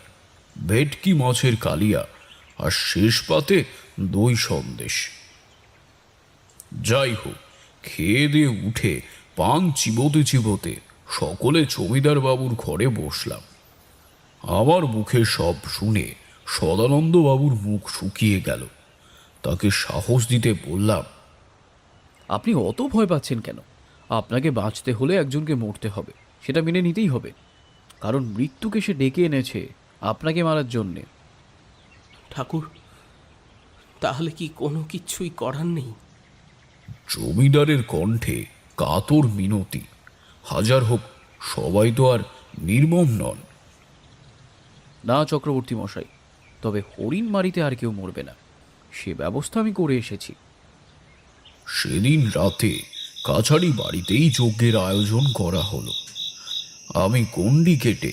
ভেটকি মাছের কালিয়া, আর শেষ পাতে দই সন্দেশ। যাই হোক, খেয়ে দিয়ে উঠে পান চিবোতে চিবোতে সকলে জমিদার বাবুর ঘরে বসলাম। আমার মুখে সব শুনে সদানন্দ বাবুর মুখ শুকিয়ে গেল। তাকে সাহস দিতে বললাম, আপনি অত ভয় পাচ্ছেন কেন? আপনাকে বাঁচতে হলে একজনকে মরতে হবে, সেটা মেনে নিতেই হবে। কারণ মৃত্যুকে সে ডেকে এনেছে আপনাকে মারার জন্যে। ঠাকুর, তাহলে কি কোনো কিছুই করার নেই? জমিদারের কণ্ঠে কাতর মিনতি। হাজার হোক, সবাই তো আর নির্মম নন। না চক্রবর্তী মশাই, তবে হরিণ মারিতে আর কেউ মরবে না, সে ব্যবস্থা আমি করে এসেছি। সেদিন রাতে কাছারি বাড়িতেই যজ্ঞের আয়োজন করা হলো। আমি গণ্ডি কেটে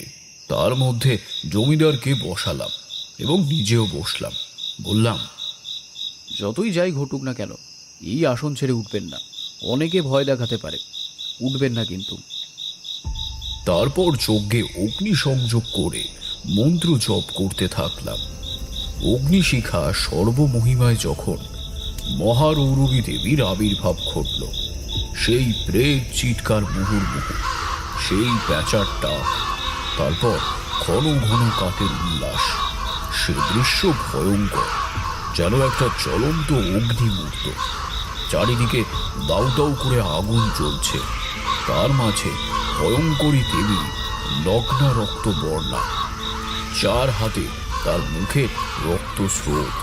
তার মধ্যে জমিদারকে বসালাম এবং নিজেও বসলাম। বললাম, যতই যাই ঘটুক না কেন, এই আসন ছেড়ে উঠবেন না। অনেকে ভয় দেখাতে পারে, উঠবেন না কিন্তু। তারপর যজ্ঞে অগ্নি সংযোগ করে মন্ত্র জপ করতে থাকলাম। অগ্নিশিখা সর্বমহিমায় যখন মহারৌরবী দেবীর আবির্ভাব ঘটল, সেই প্রেত চিৎকার মুহুর্মুহু, সেই প্যাঁচার ডাক, তারপর ঘন ঘন কাকের উল্লাস। সে দৃশ্য ভয়ঙ্কর, যেন একটা জ্বলন্ত অগ্নিমূর্ত। চারিদিকে দাউ দাউ করে আগুন জ্বলছে, তার মাঝে ভয়ঙ্করী দেবী নগ্না রক্ত বর্ণা। চার হাতে তার মুখে রক্ত স্রোত।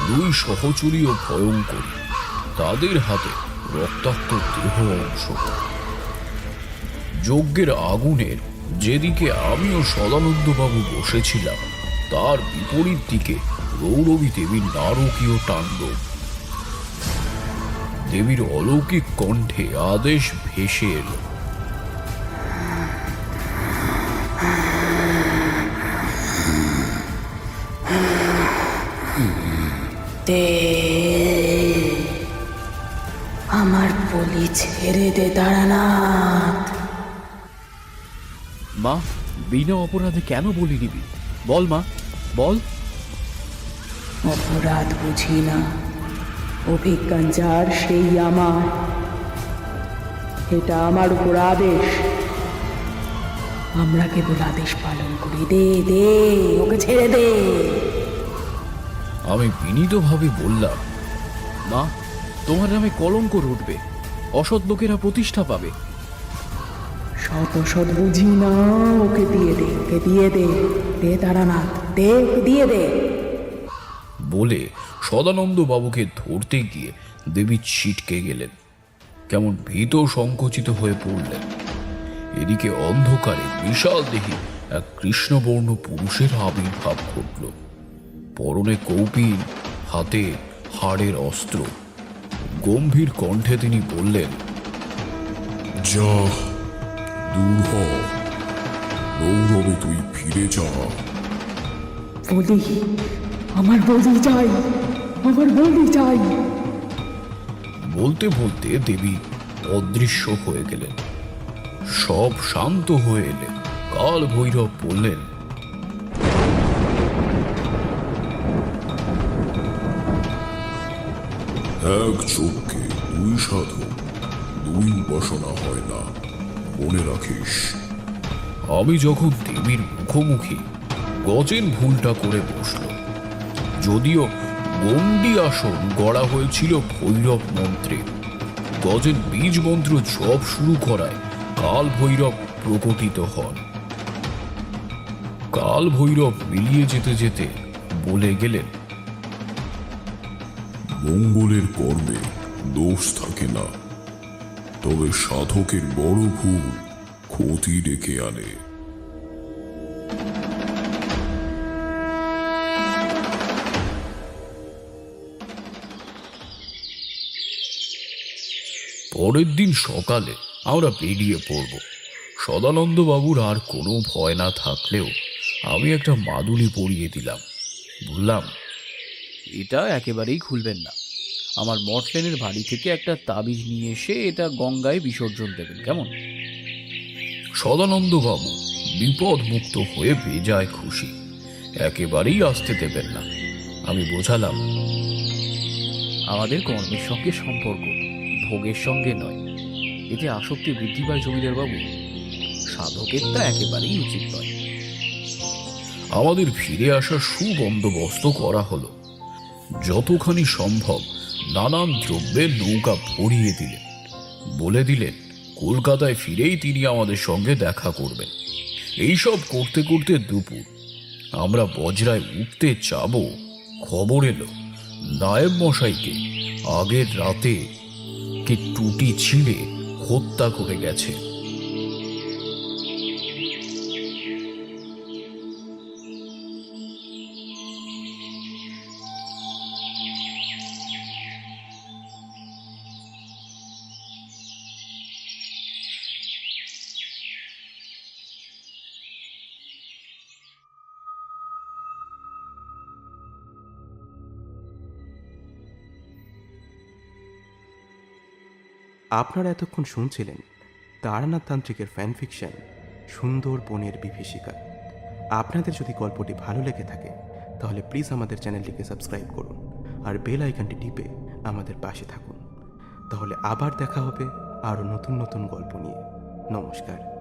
দুই সহচরীও ভয়ঙ্করী, তাদের হাতে রক্তাক্ত দেহ অংশ। যজ্ঞের আগুনের যেদিকে আমি ও সদানন্দবাবু বসেছিলাম, তার বিপরীত দিকে রৌরবী দেবীর নারকীয় তাণ্ডব। দেবীর অলৌকিক কণ্ঠে আদেশ ভেসে এলো, আমার বলি ছেড়ে দে তারানাথ। মা, বিনা অপরাধে কেন বলি নিবি? বল মা, বল। অপরাধ বুঝি না, অভিজ্ঞান যার সেই আমার। এটা আমার উপর আদেশ, আমরা কেবল আদেশ পালন করি। দে দে, ওকে ছেড়ে দে। আমি বিনীতভাবে বললাম, মা, তোমার নামে কলঙ্ক উঠবে, অসৎ লোকেরা প্রতিষ্ঠা পাবে। শত শত বুঝি না, ওকে দিয়ে দে, ওকে দিয়ে দে। দে তারানাথ, দে, ওকে দিয়ে দে। বলে সদানন্দ বাবুকে ধরতে গিয়ে দেবী ছিটকে গেলেন, কেমন ভীত সংকুচিত হয়ে পড়লেন। এদিকে অন্ধকারে বিশাল দেহি এক কৃষ্ণবর্ণ পুরুষের আবির্ভাব ঘটল। পরনে কৌপিন, হাতে হাড়ের অস্ত্র। গম্ভীর কণ্ঠে তিনি বললেন, যা, দূর হ, রৌরবে তুই ফিরে যা। বলি, আমার বলি চাই, আমার বলি চাই। বলতে বলতে দেবী অদৃশ্য হয়ে গেলেন। সব শান্ত হয়ে এলেন। কাল ভৈরব বললেন, এক চোখকে দুই সাধক, দুই উপাসনা হয় না, মনে রাখিস। আমি যখন দেবীর মুখোমুখি, গজেন ভুলটা করে বসল। যদিও গণ্ডি আসন গড়া হয়েছিল ভৈরব মন্ত্রে, গজেন বীজ মন্ত্র জপ শুরু করায় কাল ভৈরব প্রকটিত হন। কাল ভৈরব মিলিয়ে যেতে যেতে বলে গেলেন, মঙ্গলের কর্মে দোষ থাকে না, তবে সাধকের বড় ভুল ক্ষতি ডেকে আনে। পরের দিন সকালে আমরা বেরিয়ে পড়ব। সদানন্দ বাবুর আর কোনো ভয় না থাকলেও আমি একটা মাদুলি পরিয়ে দিলাম। বললাম, এটা একেবারেই খুলবেন না। আমার মঠলেনের বাড়ি থেকে একটা তাবিজ নিয়ে এসে এটা গঙ্গায় বিসর্জন দেবেন, কেমন? সদানন্দ বাবু বিপদ মুক্ত হয়ে বেজায় খুশি, একেবারেই আসতে দেবেন না। আমি বোঝালাম, আমাদের কর্মের সঙ্গে সম্পর্ক, ভোগের সঙ্গে নয়। এতে আসক্তি বৃদ্ধি পায় জমিদার বাবু, সাধকের তা একেবারেই উচিত নয়। আমাদের ফিরে আসার সুবন্দোবস্ত করা হলো। যতখানি সম্ভব নানান দ্রব্যের নৌকা ভরিয়ে দিলেন। বলে দিলেন কলকাতায় ফিরেই তিনি আমাদের সঙ্গে দেখা করবেন। এইসব করতে করতে দুপুর। আমরা বজরায় উঠতে যাব, খবর এলো নায়েব মশাইকে আগের রাতে কে টুটি ছিঁড়ে হত্যা করে গেছে। আপনারা এতক্ষণ শুনছিলেন তারানাথ তান্ত্রিকের ফ্যান ফিকশন সুন্দর বনের বিভীষিকা। আপনাদের যদি গল্পটি ভালো লেগে থাকে তাহলে প্লিজ আমাদের চ্যানেলটিকে সাবস্ক্রাইব করুন আর বেল আইকনটি টিপে আমাদের পাশে থাকুন। তাহলে আবার দেখা হবে আরও নতুন নতুন গল্প নিয়ে। নমস্কার।